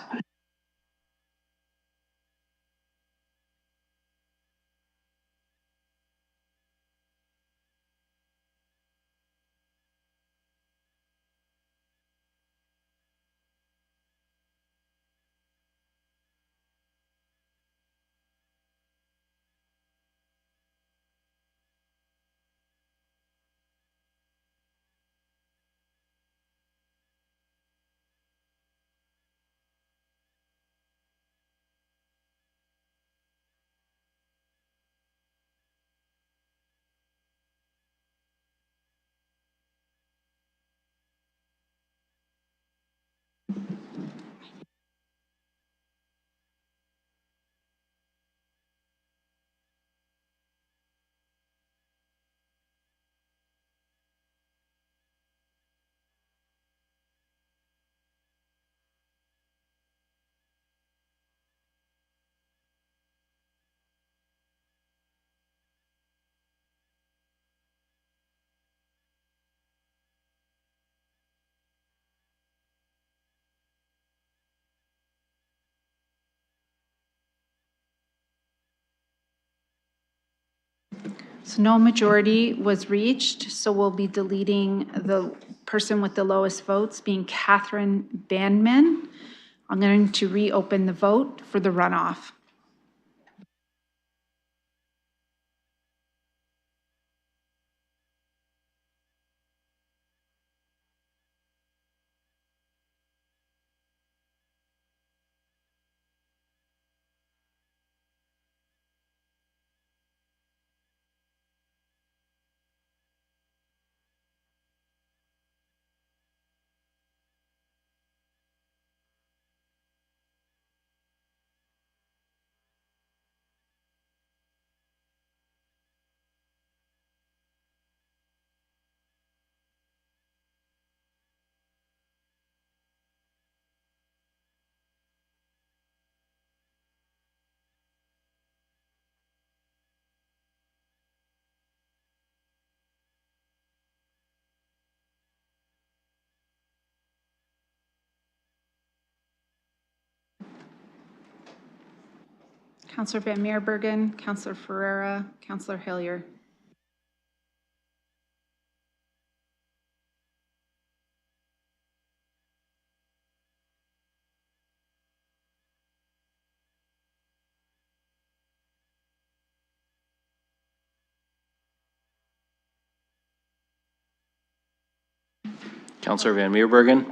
So no majority was reached, so we'll be deleting the person with the lowest votes being Catherine Bandman. I'm going to reopen the vote for the runoff. Councillor Van Meerbergen, Councillor Ferreira, Councillor Hillier. Councillor Van Meerbergen.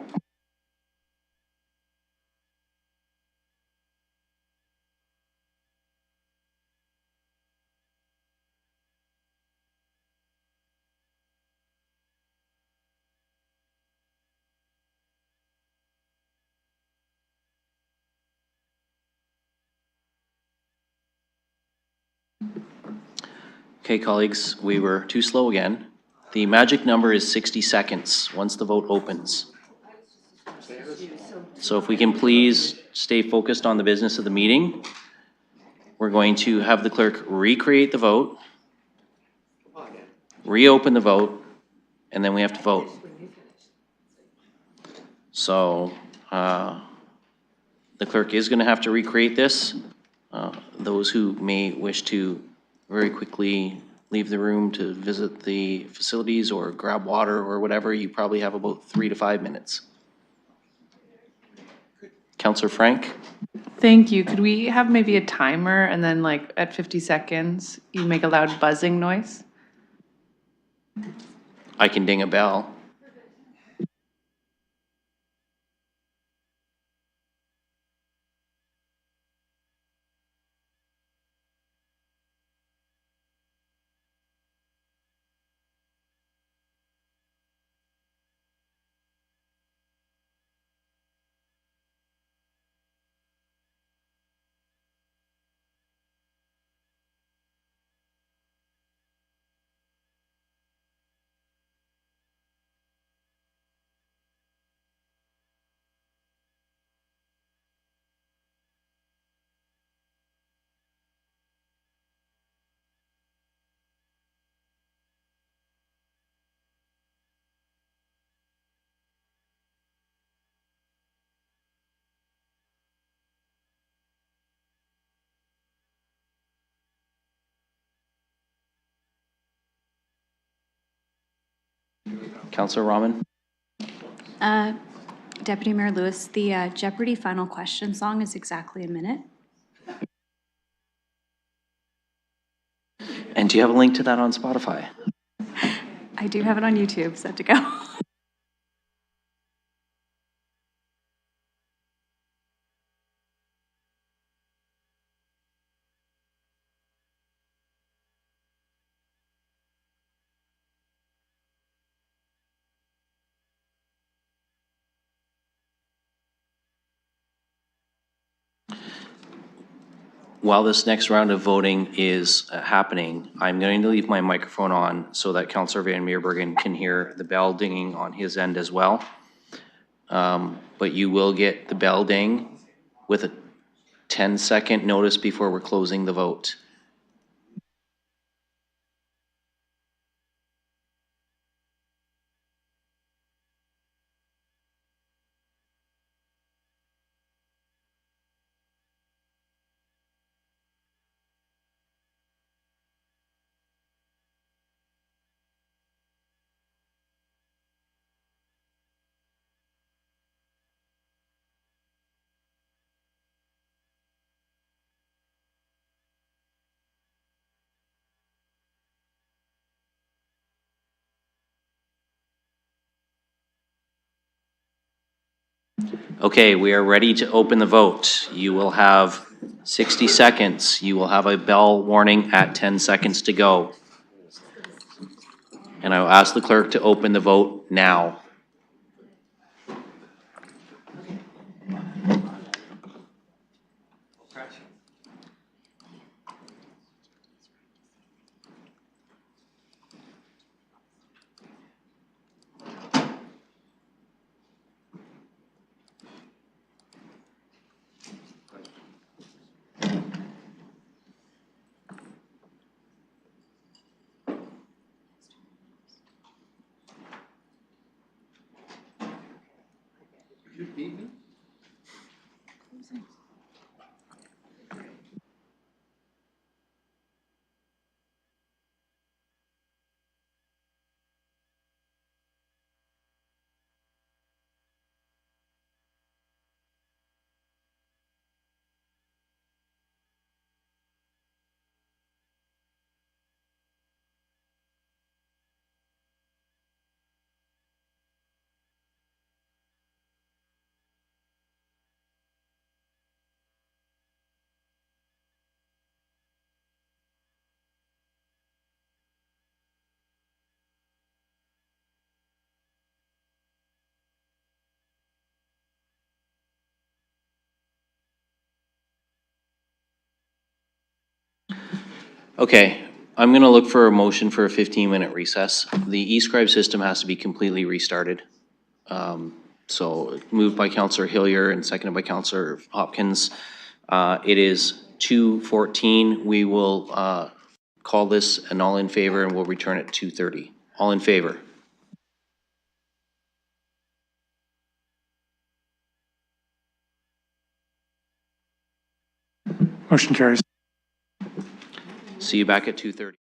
Okay, colleagues, we were too slow again. The magic number is 60 seconds once the vote opens. So if we can please stay focused on the business of the meeting, we're going to have the clerk recreate the vote, reopen the vote, and then we have to vote. So the clerk is going to have to recreate this. Those who may wish to very quickly leave the room to visit the facilities or grab water or whatever, you probably have about 3 to 5 minutes. Councillor Frank? Thank you. Could we have maybe a timer and then like at 50 seconds, you make a loud buzzing noise? I can ding a bell. Counselor Rahman? Deputy Mayor Lewis, the Jeopardy final question song is exactly a minute. And do you have a link to that on Spotify? I do have it on YouTube, set to go. While this next round of voting is happening, I'm going to leave my microphone on so that Counselor Van Meerbergen can hear the bell dinging on his end as well. But you will get the bell ding with a 10-second notice before we're closing the vote. Okay, we are ready to open the vote. You will have 60 seconds. You will have a bell warning at 10 seconds to go. And I will ask the clerk to open the vote now. Okay, I'm gonna look for a motion for a 15-minute recess. The eScribe system has to be completely restarted. So moved by Counselor Hillier and seconded by Counselor Hopkins. It is 2:14. We will call this an all in favor and we'll return at 2:30. All in favor? Motion carries. See you back at 2:30.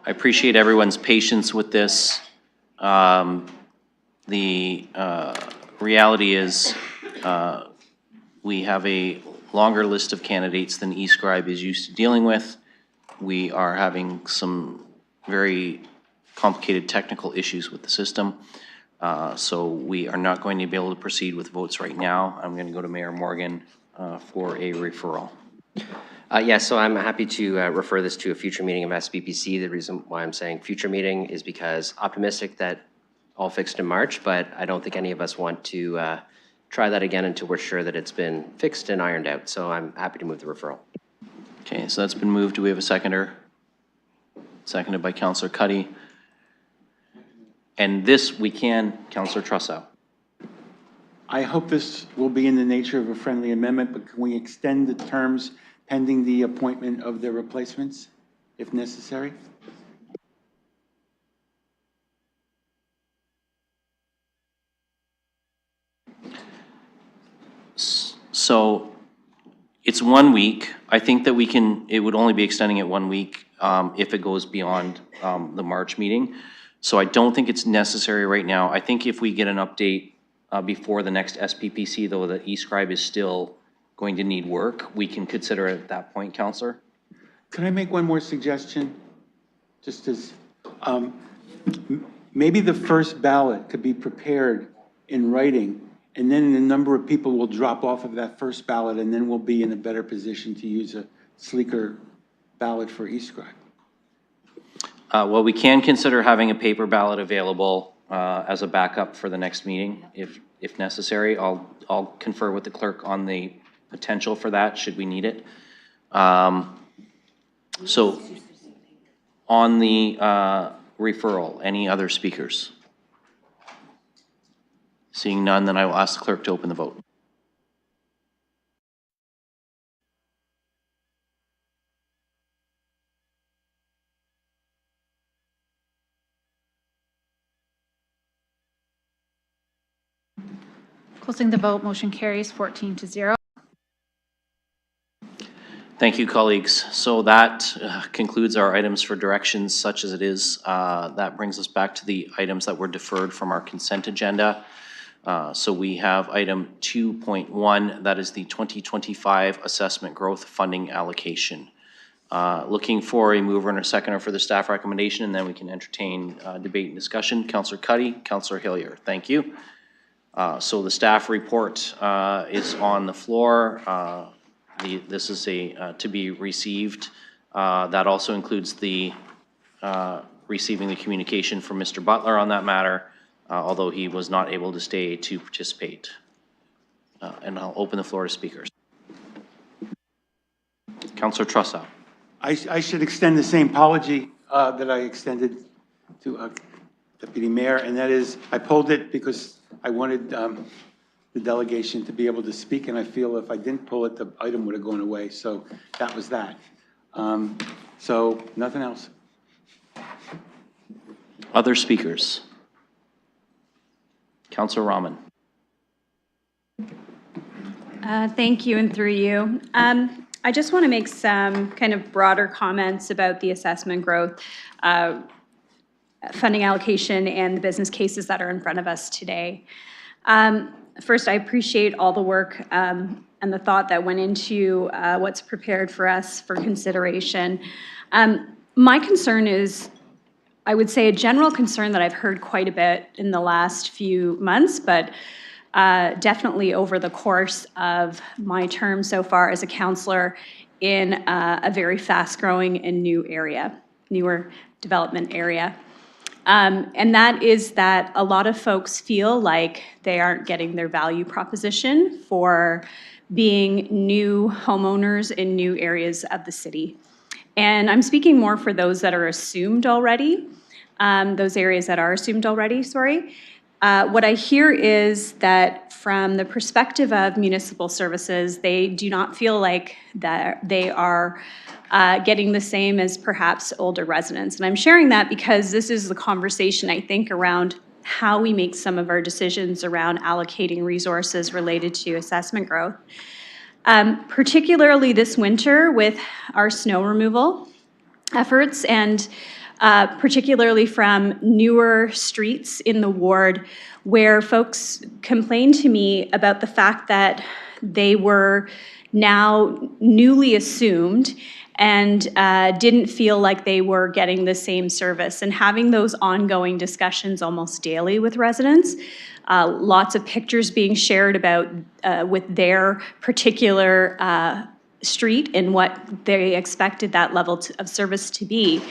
I appreciate everyone's patience with this. The reality is, we have a longer list of candidates than eScribe is used to dealing with. We are having some very complicated technical issues with the system. So we are not going to be able to proceed with votes right now. I'm going to go to Mayor Morgan for a referral. Yes, so I'm happy to refer this to a future meeting of SBPC. The reason why I'm saying future meeting is because optimistic that all fixed in March, but I don't think any of us want to try that again until we're sure that it's been fixed and ironed out. So I'm happy to move the referral. Okay, so that's been moved. Do we have a seconder? Seconded by Councillor Cuddy. And this we can, Councillor Trussow. I hope this will be in the nature of a friendly amendment, but can we extend the terms pending the appointment of the replacements, if necessary? So it's 1 week. I think that we can, it would only be extending it 1 week if it goes beyond the March meeting. So I don't think it's necessary right now. I think if we get an update before the next SPPC, though, that eScribe is still going to need work, we can consider it at that point, Councillor. Can I make one more suggestion? Just as, maybe the first ballot could be prepared in writing, and then a number of people will drop off of that first ballot, and then we'll be in a better position to use a sleeker ballot for eScribe. Well, we can consider having a paper ballot available as a backup for the next meeting if necessary. I'll confer with the clerk on the potential for that, should we need it. So on the referral, any other speakers? Seeing none, then I will ask the clerk to open the vote. Closing the vote, motion carries 14-0. Thank you, colleagues. So that concludes our items for directions, such as it is. That brings us back to the items that were deferred from our consent agenda. So we have item 2.1, that is the 2025 assessment growth funding allocation. Looking for a mover and a seconder for the staff recommendation, and then we can entertain debate and discussion. Councillor Cuddy, Councillor Hillier, thank you. So the staff report is on the floor. This is to be received. That also includes the receiving the communication from Mr. Butler on that matter, although he was not able to stay to participate. And I'll open the floor to speakers. Councillor Trussow. I should extend the same apology that I extended to Deputy Mayor, and that is I pulled it because I wanted the delegation to be able to speak, and I feel if I didn't pull it, the item would have gone away. So that was that. So nothing else. Other speakers? Councillor Rahman. Thank you, and through you. I just want to make some kind of broader comments about the assessment growth, funding allocation, and the business cases that are in front of us today. First, I appreciate all the work and the thought that went into what's prepared for us for consideration. My concern is, I would say, a general concern that I've heard quite a bit in the last few months, but definitely over the course of my term so far as a councillor in a very fast-growing and newer development area. And that is that a lot of folks feel like they aren't getting their value proposition for being new homeowners in new areas of the city. And I'm speaking more for those that are assumed already, those areas that are assumed already, sorry. What I hear is that from the perspective of municipal services, they do not feel like that they are getting the same as perhaps older residents. And I'm sharing that because this is the conversation, I think, around how we make some of our decisions around allocating resources related to assessment growth. Particularly this winter with our snow removal efforts, and particularly from newer streets in the ward where folks complained to me about the fact that they were now newly assumed and didn't feel like they were getting the same service. And having those ongoing discussions almost daily with residents, lots of pictures being shared about with their particular street and what they expected that level of service to be.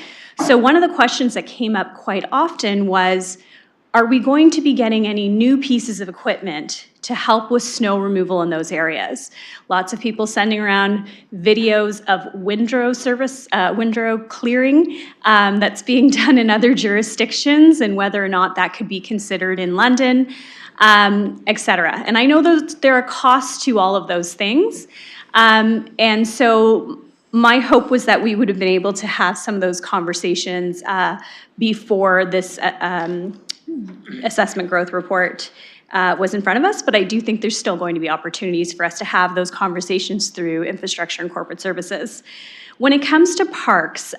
So one of the questions that came up quite often was, are we going to be getting any new pieces of equipment to help with snow removal in those areas? Lots of people sending around videos of windrow clearing that's being done in other jurisdictions and whether or not that could be considered in London, et cetera. And I know there are costs to all of those things. And so my hope was that we would have been able to have some of those conversations before this assessment growth report was in front of us, but I do think there's still going to be opportunities for us to have those conversations through infrastructure and corporate services. When it comes to parks,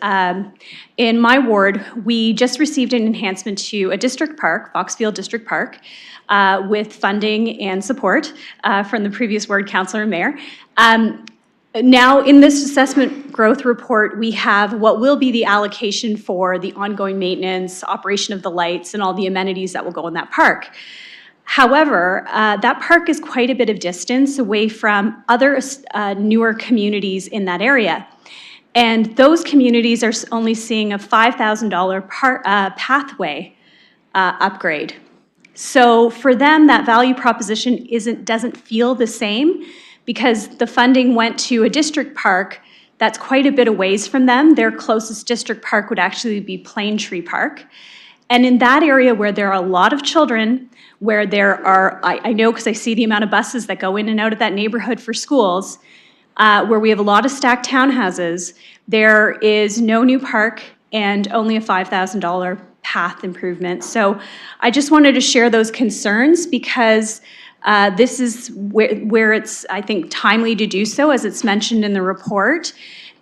in my ward, we just received an enhancement to a district park, Foxfield District Park, with funding and support from the previous ward councillor and mayor. Now, in this assessment growth report, we have what will be the allocation for the ongoing maintenance, operation of the lights, and all the amenities that will go in that park. However, that park is quite a bit of distance away from other newer communities in that area. And those communities are only seeing a $5,000 pathway upgrade. So for them, that value proposition doesn't feel the same, because the funding went to a district park that's quite a bit a ways from them. Their closest district park would actually be Plane Tree Park. And in that area where there are a lot of children, where there are, I know because I see the amount of buses that go in and out of that neighborhood for schools, where we have a lot of stacked townhouses, there is no new park and only a $5,000 path improvement. So I just wanted to share those concerns because this is where it's, I think, timely to do so, as it's mentioned in the report,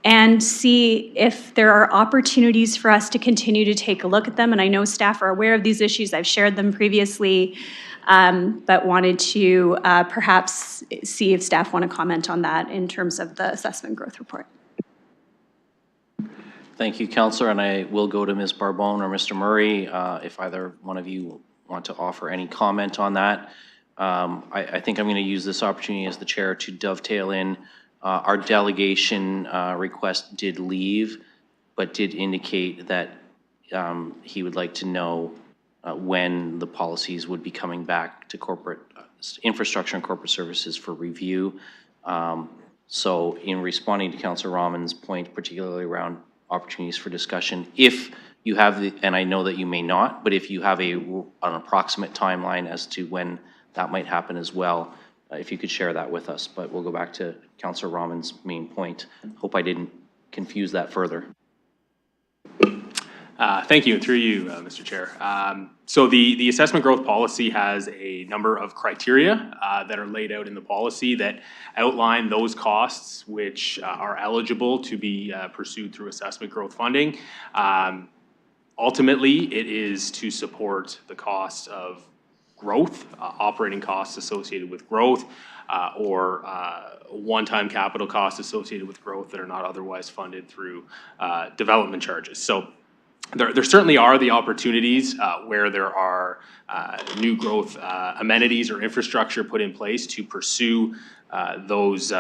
and see if there are opportunities for us to continue to take a look at them. And I know staff are aware of these issues. I've shared them previously, but wanted to perhaps see if staff want to comment on that in terms of the assessment growth report. Thank you, Councillor, and I will go to Ms. Barbone or Mr. Murray if either one of you want to offer any comment on that. I think I'm going to use this opportunity as the chair to dovetail in. Our delegation request did leave, but did indicate that he would like to know when the policies would be coming back to corporate infrastructure and corporate services for review. So in responding to Councillor Rahman's point, particularly around opportunities for discussion, if you have the, and I know that you may not, but if you have an approximate timeline as to when that might happen as well, if you could share that with us. But we'll go back to Councillor Rahman's main point. Hope I didn't confuse that further. Thank you, and through you, Mr. Chair. So the assessment growth policy has a number of criteria that are laid out in the policy that outline those costs which are eligible to be pursued through assessment growth funding. Ultimately, it is to support the costs of growth, operating costs associated with growth, or one-time capital costs associated with growth that are not otherwise funded through development charges. So there certainly are the opportunities where there are new growth amenities or infrastructure put in place to pursue those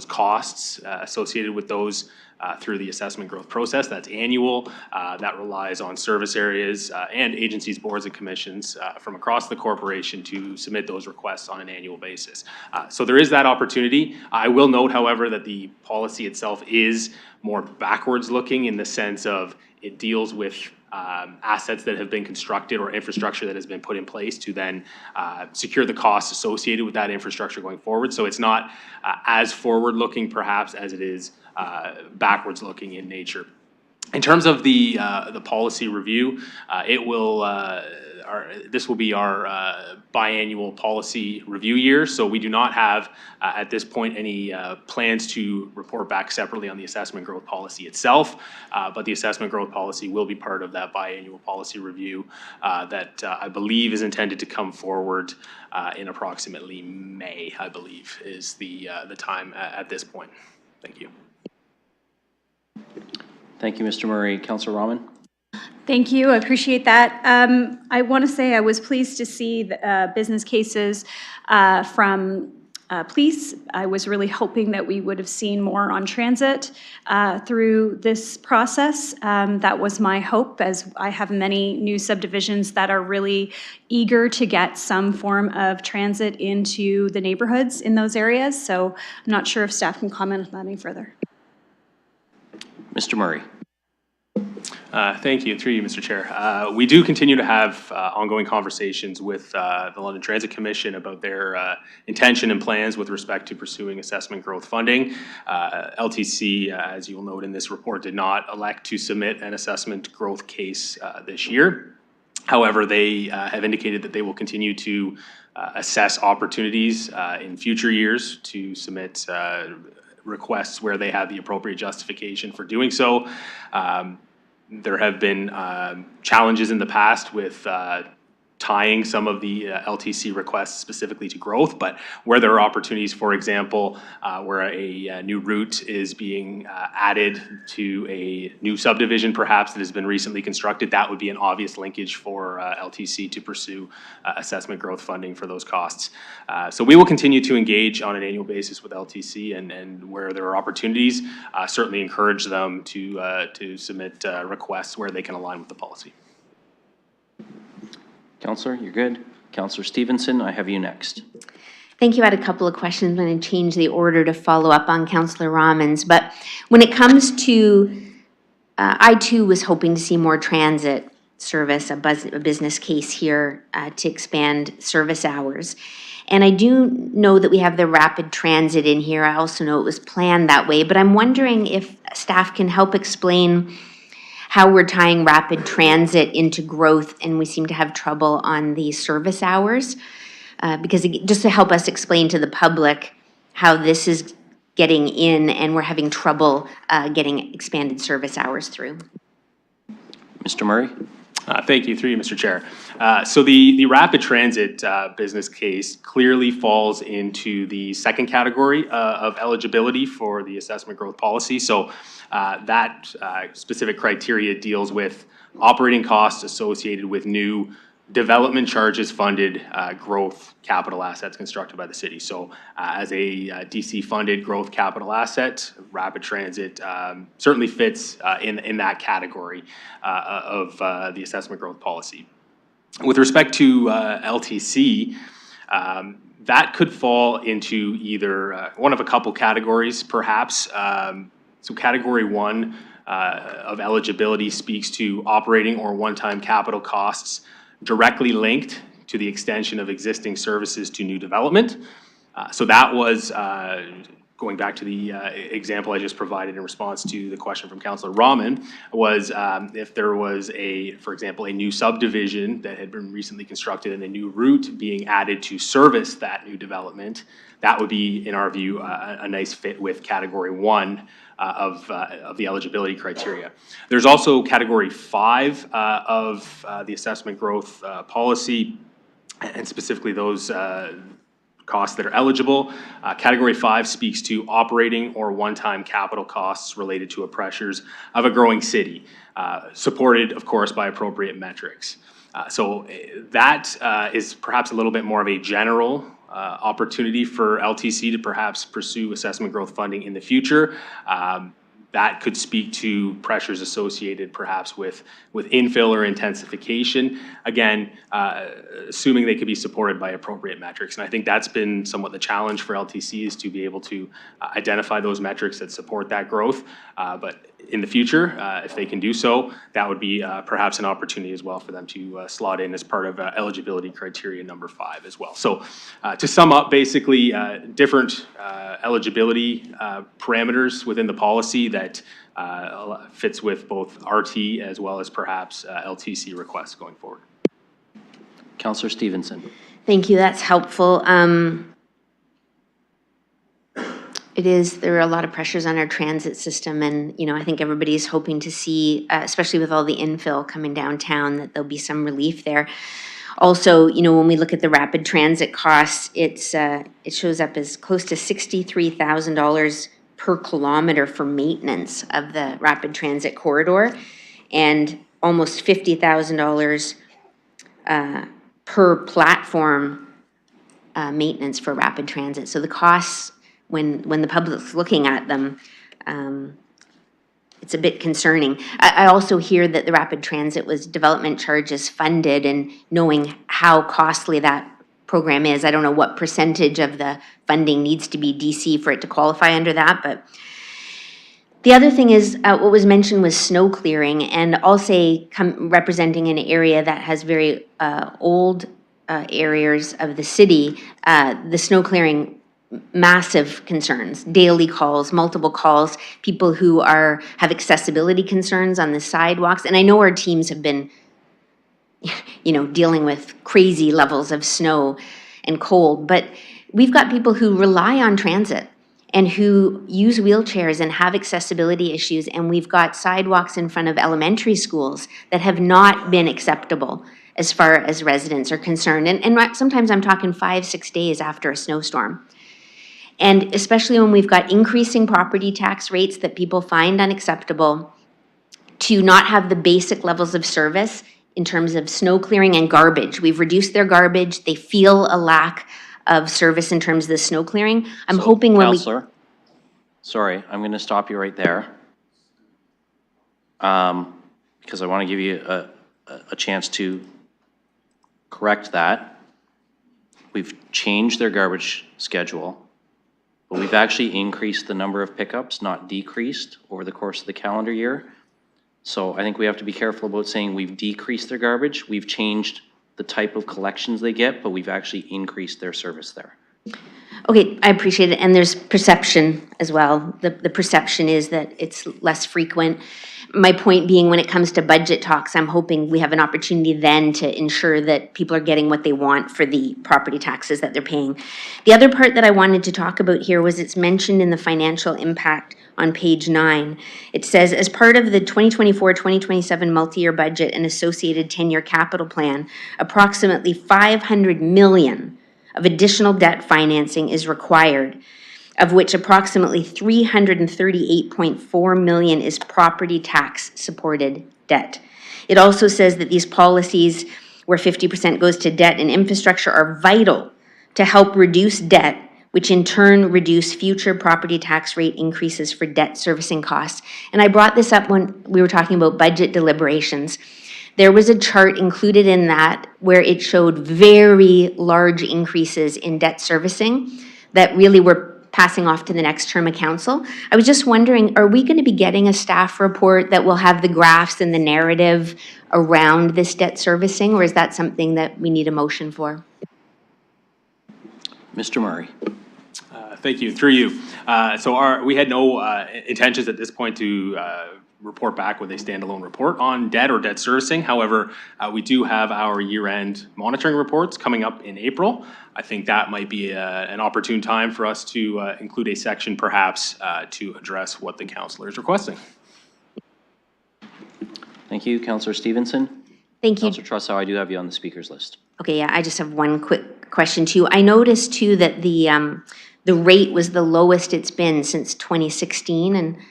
costs associated with those through the assessment growth process. That's annual. That relies on service areas and agencies, boards, and commissions from across the corporation to submit those requests on an annual basis. So there is that opportunity. I will note, however, that the policy itself is more backwards looking in the sense of it deals with assets that have been constructed or infrastructure that has been put in place to then secure the costs associated with that infrastructure going forward. So it's not as forward-looking perhaps as it is backwards-looking in nature. In terms of the policy review, it will this will be our biannual policy review year, so we do not have at this point any plans to report back separately on the assessment growth policy itself, but the assessment growth policy will be part of that biannual policy review that I believe is intended to come forward in approximately May, I believe, is the time at this point. Thank you. Thank you, Mr. Murray. Councillor Rahman? Thank you, I appreciate that. I want to say I was pleased to see the business cases from police. I was really hoping that we would have seen more on transit through this process. That was my hope, as I have many new subdivisions that are really eager to get some form of transit into the neighborhoods in those areas. So I'm not sure if staff can comment on that any further. Mr. Murray? Thank you, through you, Mr. Chair. We do continue to have ongoing conversations with the London Transit Commission about their intention and plans with respect to pursuing assessment growth funding. LTC, as you will note in this report, did not elect to submit an assessment growth case this year. However, they have indicated that they will continue to assess opportunities in future years to submit requests where they have the appropriate justification for doing so. There have been challenges in the past with tying some of the LTC requests specifically to growth, but where there are opportunities, for example, where a new route is being added to a new subdivision perhaps that has been recently constructed, that would be an obvious linkage for LTC to pursue assessment growth funding for those costs. So we will continue to engage on an annual basis with LTC, and where there are opportunities, certainly encourage them to submit requests where they can align with the policy. Councillor, you're good. Councillor Stevenson, I have you next. Thank you. I had a couple of questions. I'm going to change the order to follow up on Councillor Rahman's. But when it comes to, I too was hoping to see more transit service, a business case here to expand service hours. And I do know that we have the rapid transit in here. I also know it was planned that way. But I'm wondering if staff can help explain how we're tying rapid transit into growth, and we seem to have trouble on the service hours. Because just to help us explain to the public how this is getting in and we're having trouble getting expanded service hours through. Mr. Murray? Thank you, through you, Mr. Chair. So the rapid transit business case clearly falls into the second category of eligibility for the assessment growth policy. So that specific criteria deals with operating costs associated with new development charges funded growth capital assets constructed by the city. So as a DC funded growth capital asset, rapid transit certainly fits in that category of the assessment growth policy. With respect to LTC, that could fall into either one of a couple categories, perhaps. So category one of eligibility speaks to operating or one-time capital costs directly linked to the extension of existing services to new development. So that was, going back to the example I just provided in response to the question from Councillor Rahman, was if there was for example, a new subdivision that had been recently constructed and a new route being added to service that new development, that would be, in our view, a nice fit with category one of the eligibility criteria. There's also category 5 of the assessment growth policy, and specifically those costs that are eligible. Category 5 speaks to operating or one-time capital costs related to pressures of a growing city, supported, of course, by appropriate metrics. So that is perhaps a little bit more of a general opportunity for LTC to perhaps pursue assessment growth funding in the future. That could speak to pressures associated perhaps with infill or intensification. Again, assuming they could be supported by appropriate metrics. And I think that's been somewhat the challenge for LTC, is to be able to identify those metrics that support that growth. But in the future, if they can do so, that would be perhaps an opportunity as well for them to slot in as part of eligibility criteria number 5 as well. So to sum up, basically different eligibility parameters within the policy that fits with both RT as well as perhaps LTC requests going forward. Counselor Stevenson. Thank you, that's helpful. There are a lot of pressures on our transit system, and, I think everybody's hoping to see, especially with all the infill coming downtown, that there'll be some relief there. Also, when we look at the rapid transit costs, it shows up as close to $63,000 per kilometer for maintenance of the rapid transit corridor, and almost $50,000 per platform maintenance for rapid transit. So the costs, when the public's looking at them, it's a bit concerning. I also hear that the rapid transit was development charges funded, and knowing how costly that program is, I don't know what percentage of the funding needs to be DC for it to qualify under that, but the other thing is, what was mentioned was snow clearing, and I'll say, representing an area that has very old areas of the city, the snow clearing, massive concerns, daily calls, multiple calls, people who have accessibility concerns on the sidewalks. And I know our teams have been, dealing with crazy levels of snow and cold, but we've got people who rely on transit and who use wheelchairs and have accessibility issues. And we've got sidewalks in front of elementary schools that have not been acceptable as far as residents are concerned. And sometimes I'm talking 5-6 days after a snowstorm. And especially when we've got increasing property tax rates that people find unacceptable, to not have the basic levels of service in terms of snow clearing and garbage. We've reduced their garbage. They feel a lack of service in terms of the snow clearing. I'm hoping when Counselor, sorry, I'm going to stop you right there. Because I want to give you a chance to correct that. We've changed their garbage schedule. But we've actually increased the number of pickups, not decreased, over the course of the calendar year. So I think we have to be careful about saying we've decreased their garbage. We've changed the type of collections they get, but we've actually increased their service there. Okay, I appreciate it. And there's perception as well. The perception is that it's less frequent. My point being, when it comes to budget talks, I'm hoping we have an opportunity then to ensure that people are getting what they want for the property taxes that they're paying. The other part that I wanted to talk about here was it's mentioned in the financial impact on page 9. It says, as part of the 2024-2027 multi-year budget and associated 10-year capital plan, approximately $500 million of additional debt financing is required, of which approximately $338.4 million is property tax supported debt. It also says that these policies where 50% goes to debt and infrastructure are vital to help reduce debt, which in turn reduce future property tax rate increases for debt servicing costs. And I brought this up when we were talking about budget deliberations. There was a chart included in that where it showed very large increases in debt servicing that really were passing off to the next term of council. I was just wondering, are we going to be getting a staff report that will have the graphs and the narrative around this debt servicing, or is that something that we need a motion for? Mr. Murray. Thank you. Through you. We had no intentions at this point to report back with a standalone report on debt or debt servicing. However, we do have our year-end monitoring reports coming up in April. I think that might be an opportune time for us to include a section perhaps to address what the councillor is requesting. Thank you. Councillor Stevenson. Thank you. Councillor Trussow, I do have you on the speakers list. Okay, yeah, I just have one quick question too. I noticed too that the rate was the lowest it's been since 2016,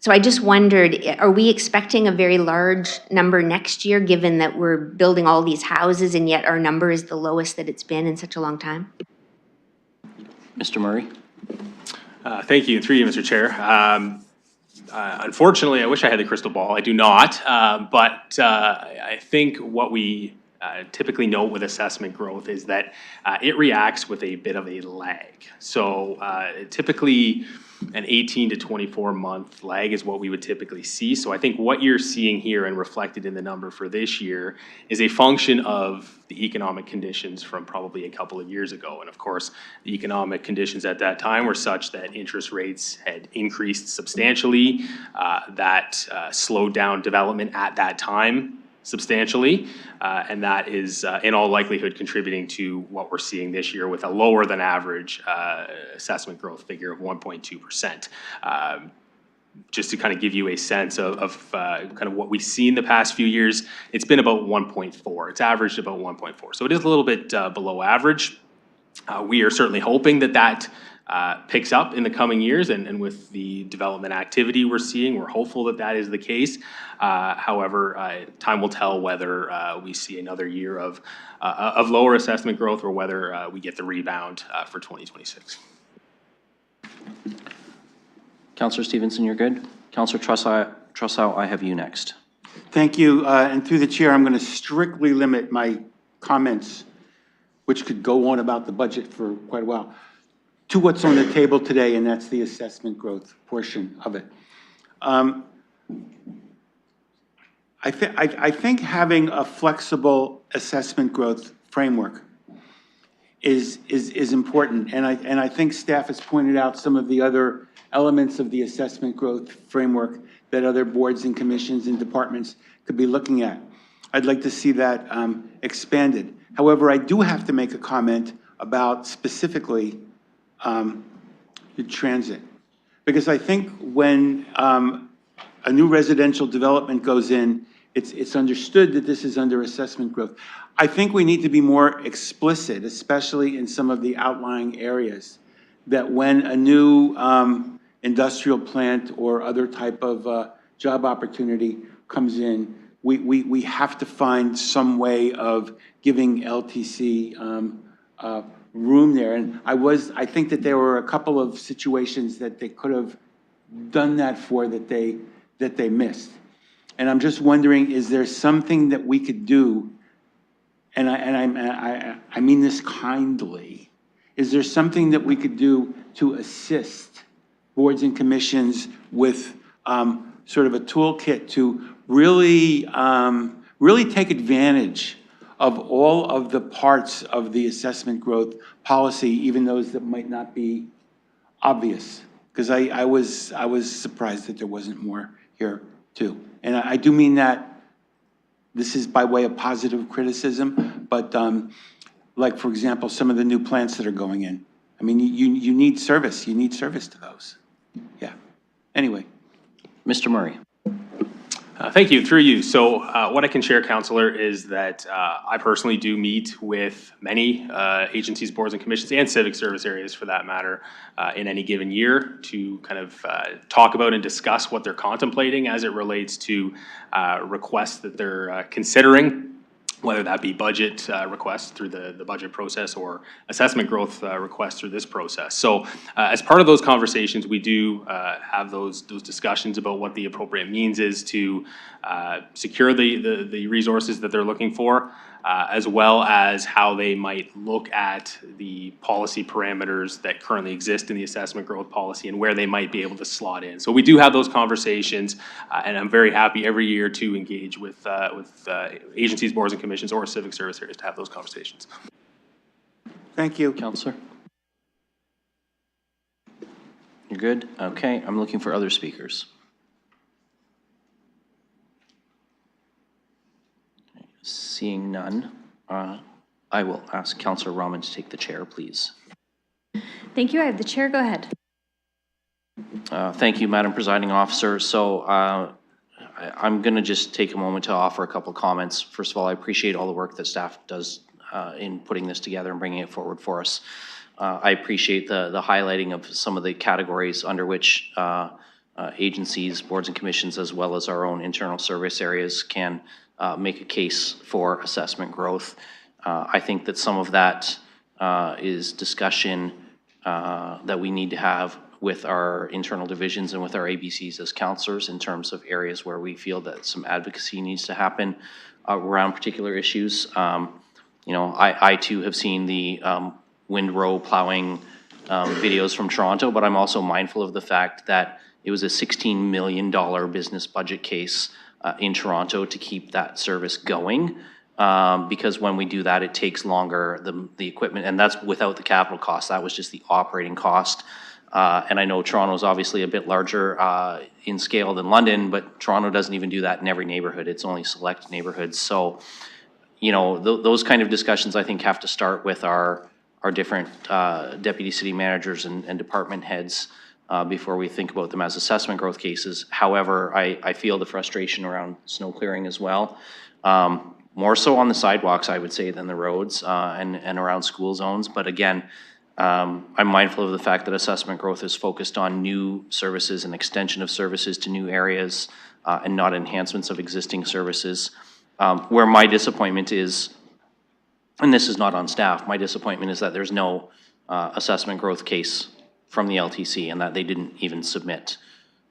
so I just wondered, are we expecting a very large number next year, given that we're building all these houses and yet our number is the lowest that it's been in such a long time? Mr. Murray. Thank you. Through you, Mr. Chair. Unfortunately, I wish I had the crystal ball. I do not. But I think what we typically note with assessment growth is that it reacts with a bit of a lag. So typically an 18 to 24 month lag is what we would typically see. So I think what you're seeing here and reflected in the number for this year is a function of the economic conditions from probably a couple of years ago. And of course, the economic conditions at that time were such that interest rates had increased substantially. That slowed down development at that time substantially, and that is in all likelihood contributing to what we're seeing this year with a lower than average assessment growth figure of 1.2%. Just to kind of give you a sense of kind of what we've seen the past few years, it's been about 1.4. It's averaged about 1.4. So it is a little bit below average. We are certainly hoping that that picks up in the coming years, and with the development activity we're seeing, we're hopeful that that is the case. However, time will tell whether we see another year of lower assessment growth or whether we get the rebound for 2026. Councillor Stevenson, you're good? Councillor Trussow, I have you next. Thank you, and through the chair, I'm going to strictly limit my comments, which could go on about the budget for quite a while, to what's on the table today, and that's the assessment growth portion of it. I think having a flexible assessment growth framework is important, and I think staff has pointed out some of the other elements of the assessment growth framework that other boards and commissions and departments could be looking at. I'd like to see that expanded. However, I do have to make a comment about specifically the transit, because I think when a new residential development goes in, it's understood that this is under assessment growth. I think we need to be more explicit, especially in some of the outlying areas, that when a new industrial plant or other type of job opportunity comes in, we have to find some way of giving LTC room there. And I think that there were a couple of situations that they could have done that for that they missed. And I'm just wondering, is there something that we could do, and I mean this kindly, is there something that we could do to assist boards and commissions with sort of a toolkit to really take advantage of all of the parts of the assessment growth policy, even those that might not be obvious? Because I was surprised that there wasn't more here too. And I do mean that this is by way of positive criticism, but like, for example, some of the new plants that are going in. I mean, you need service. You need service to those. Yeah. Anyway. Mr. Murray. Thank you, through you. So what I can share, Councillor, is that I personally do meet with many agencies, boards and commissions, and civic service areas for that matter, in any given year to kind of talk about and discuss what they're contemplating as it relates to requests that they're considering, whether that be budget requests through the budget process or assessment growth requests through this process. So as part of those conversations, we do have those discussions about what the appropriate means is to secure the resources that they're looking for, as well as how they might look at the policy parameters that currently exist in the assessment growth policy and where they might be able to slot in. So we do have those conversations, and I'm very happy every year to engage with agencies, boards and commissions, or civic service areas to have those conversations. Thank you. Councillor? You're good? Okay, I'm looking for other speakers. Seeing none, I will ask Councillor Rahman to take the chair, please. Thank you. I have the chair. Go ahead. Thank you, Madam Presiding Officer. So I'm going to just take a moment to offer a couple comments. First of all, I appreciate all the work that staff does in putting this together and bringing it forward for us. I appreciate the highlighting of some of the categories under which agencies, boards and commissions, as well as our own internal service areas can make a case for assessment growth. I think that some of that is discussion that we need to have with our internal divisions and with our ABCs as councillors in terms of areas where we feel that some advocacy needs to happen around particular issues. You know, I too have seen the windrow plowing videos from Toronto, but I'm also mindful of the fact that it was a $16 million business budget case in Toronto to keep that service going, because when we do that, it takes longer, the equipment, and that's without the capital cost. That was just the operating cost. And I know Toronto's obviously a bit larger in scale than London, but Toronto doesn't even do that in every neighborhood. It's only select neighborhoods. So, you know, those kind of discussions, I think, have to start with our different deputy city managers and department heads before we think about them as assessment growth cases. However, I feel the frustration around snow clearing as well. More so on the sidewalks, I would say, than the roads and around school zones. But again, I'm mindful of the fact that assessment growth is focused on new services and extension of services to new areas and not enhancements of existing services. Where my disappointment is, and this is not on staff, my disappointment is that there's no assessment growth case from the LTC and that they didn't even submit.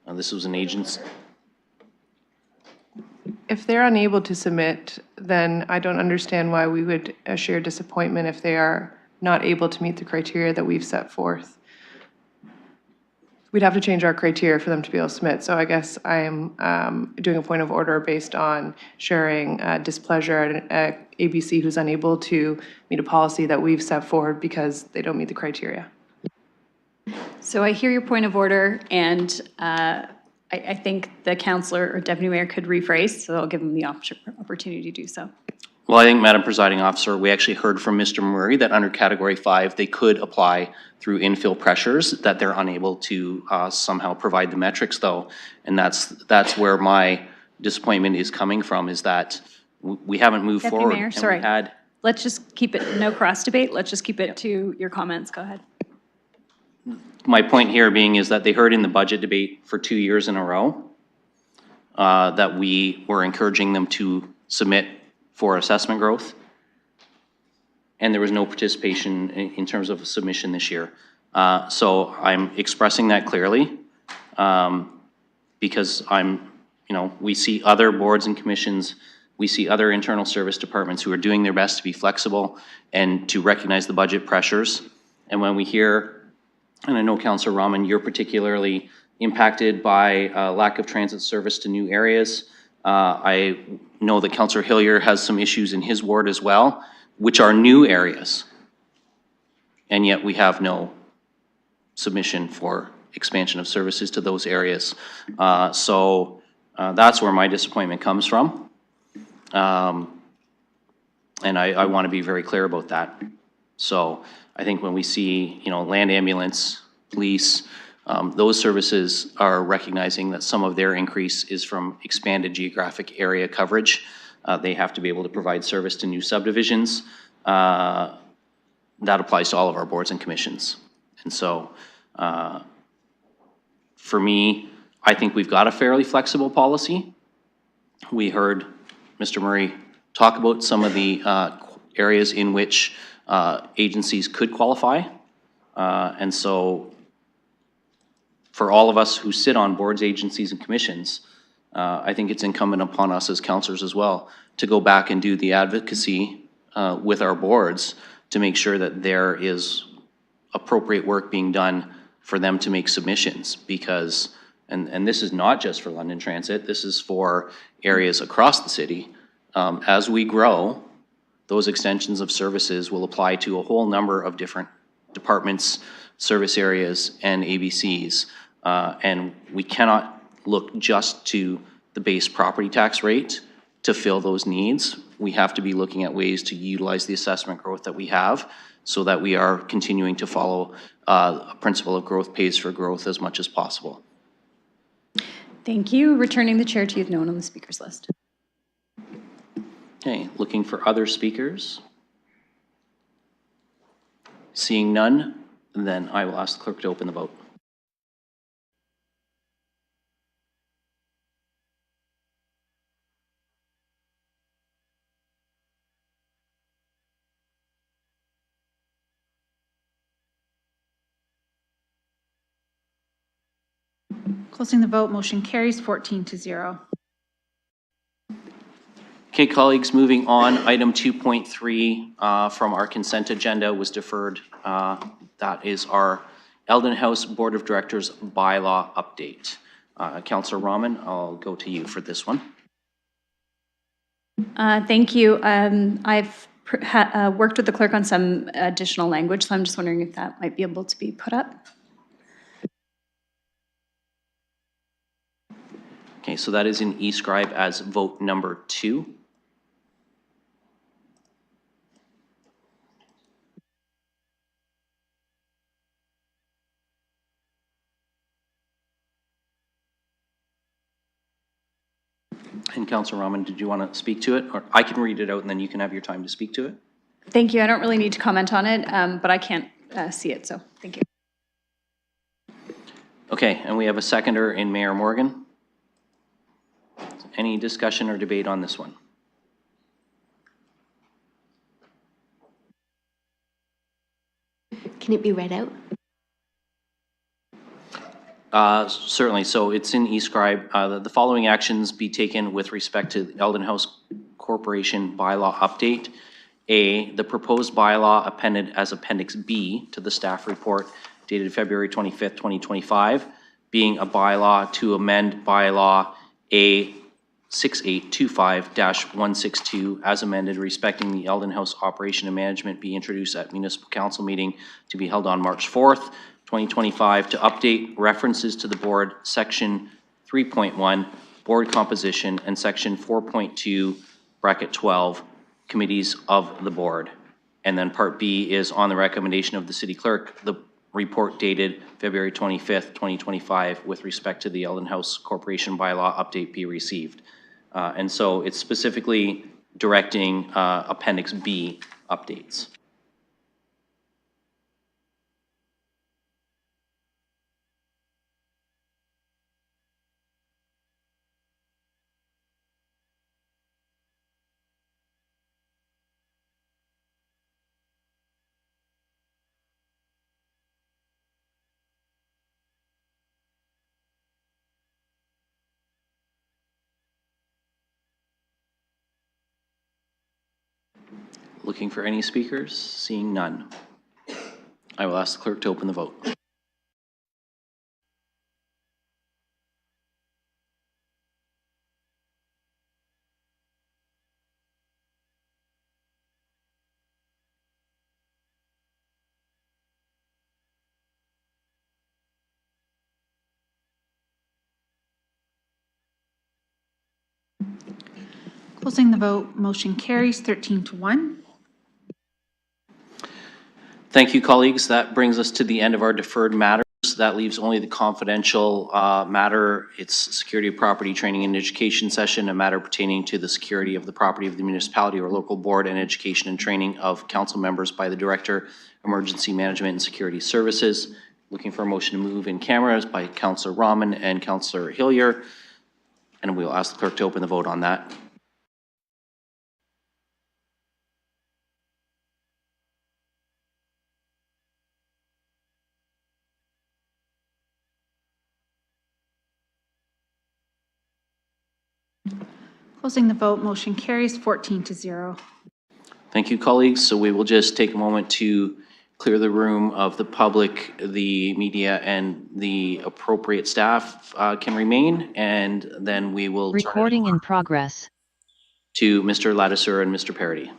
This was an agency. If they're unable to submit, then I don't understand why we would share disappointment if they are not able to meet the criteria that we've set forth. We'd have to change our criteria for them to be able to submit. So I guess I am doing a point of order based on sharing displeasure at ABC who's unable to meet a policy that we've set forward because they don't meet the criteria. So I hear your point of order, and I think the councillor or deputy mayor could rephrase, so I'll give him the opportunity to do so. Well, I think, Madam Presiding Officer, we actually heard from Mr. Murray that under Category 5, they could apply through infill pressures, that they're unable to somehow provide the metrics, though. And that's where my disappointment is coming from, is that we haven't moved Deputy forward. Mayor, and we sorry. had- Let's just keep it, no cross debate. Let's just keep it to your comments. Go ahead. My point here being is that they heard in the budget debate for 2 years in a row that we were encouraging them to submit for assessment growth, and there was no participation in terms of submission this year. So I'm expressing that clearly because we see other boards and commissions, we see other internal service departments who are doing their best to be flexible and to recognize the budget pressures. And when we hear, and I know Councillor Rahman, you're particularly impacted by lack of transit service to new areas. I know that Councillor Hillier has some issues in his ward as well, which are new areas. And yet we have no submission for expansion of services to those areas. So that's where my disappointment comes from. And I want to be very clear about that. So I think when we see, land ambulance, police, those services are recognizing that some of their increase is from expanded geographic area coverage. They have to be able to provide service to new subdivisions. That applies to all of our boards and commissions. And so for me, I think we've got a fairly flexible policy. We heard Mr. Murray talk about some of the areas in which agencies could qualify. And so for all of us who sit on boards, agencies, and commissions, I think it's incumbent upon us as councillors as well to go back and do the advocacy with our boards to make sure that there is appropriate work being done for them to make submissions, because, and this is not just for London Transit, this is for areas across the city. As we grow, those extensions of services will apply to a whole number of different departments, service areas, and ABCs. And we cannot look just to the base property tax rate to fill those needs. We have to be looking at ways to utilize the assessment growth that we have so that we are continuing to follow a principle of growth pays for growth as much as possible. Thank you. Returning the chair to you, no one on the speakers list. Okay, looking for other speakers. Seeing none, then I will ask the clerk to open the vote. Closing the vote, motion carries 14-0. Okay, colleagues, moving on, item 2.3 from our consent agenda was deferred. That is our Eldon House Board of Directors bylaw update. Councillor Rahman, I'll go to you for this one. Thank you. I've worked with the clerk on some additional language, so I'm just wondering if that might be able to be put up. Okay, so that is in eScribe as vote number 2. And Councillor Rahman, did you want to speak to it? Or I can read it out and then you can have your time to speak to it. Thank you. I don't really need to comment on it, but I can't see it, so thank you. Okay, and we have a seconder in Mayor Morgan. Any discussion or debate on this one? Can it be read out? Certainly. So it's in eScribe. The following actions be taken with respect to the Eldon House Corporation bylaw update. A, the proposed bylaw appended as Appendix B to the staff report dated February 25th, 2025, being a bylaw to amend bylaw A 6825-162 as amended respecting the Eldon House operation and management be introduced at municipal council meeting to be held on March 4th, 2025 to update references to the board section 3.1 board composition and section 4.2 bracket 12 committees of the board. And then part B is on the recommendation of the city clerk, the report dated February 25th, 2025 with respect to the Eldon House Corporation bylaw update be received. And so it's specifically directing Appendix B updates. Looking for any speakers? Seeing none. I will ask the clerk to open the vote. Closing the vote, motion carries 13-1. Thank you, colleagues. That brings us to the end of our deferred matters. That leaves only the confidential matter. It's security of property training and education session, a matter pertaining to the security of the property of the municipality or local board and education and training of council members by the Director, Emergency Management and Security Services. Looking for a motion to move in cameras by Councillor Rahman and Councillor Hillier. And we will ask the clerk to open the vote on that. Closing the vote, motion carries 14-0. Thank you, colleagues. So we will just take a moment to clear the room of the public, the media, and the appropriate staff can remain, and then we will Recording in progress. to Mr. Ladouceur and Mr. Parody.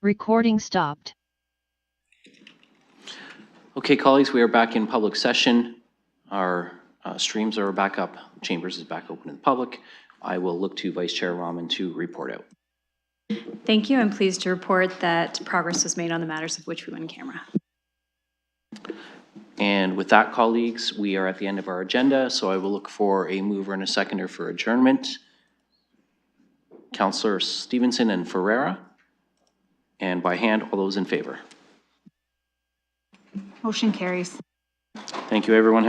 Recording stopped. Okay, colleagues, we are back in public session. Our streams are back up. Chambers is back open to the public. I will look to Vice Chair Rahman to report out. Thank you. I'm pleased to report that progress was made on the matters of which we went in camera. And with that, colleagues, we are at the end of our agenda, so I will look for a mover and a seconder for adjournment. Councillor Stevenson and Ferreira. And by hand, all those in favor. Motion carries. Thank you, everyone.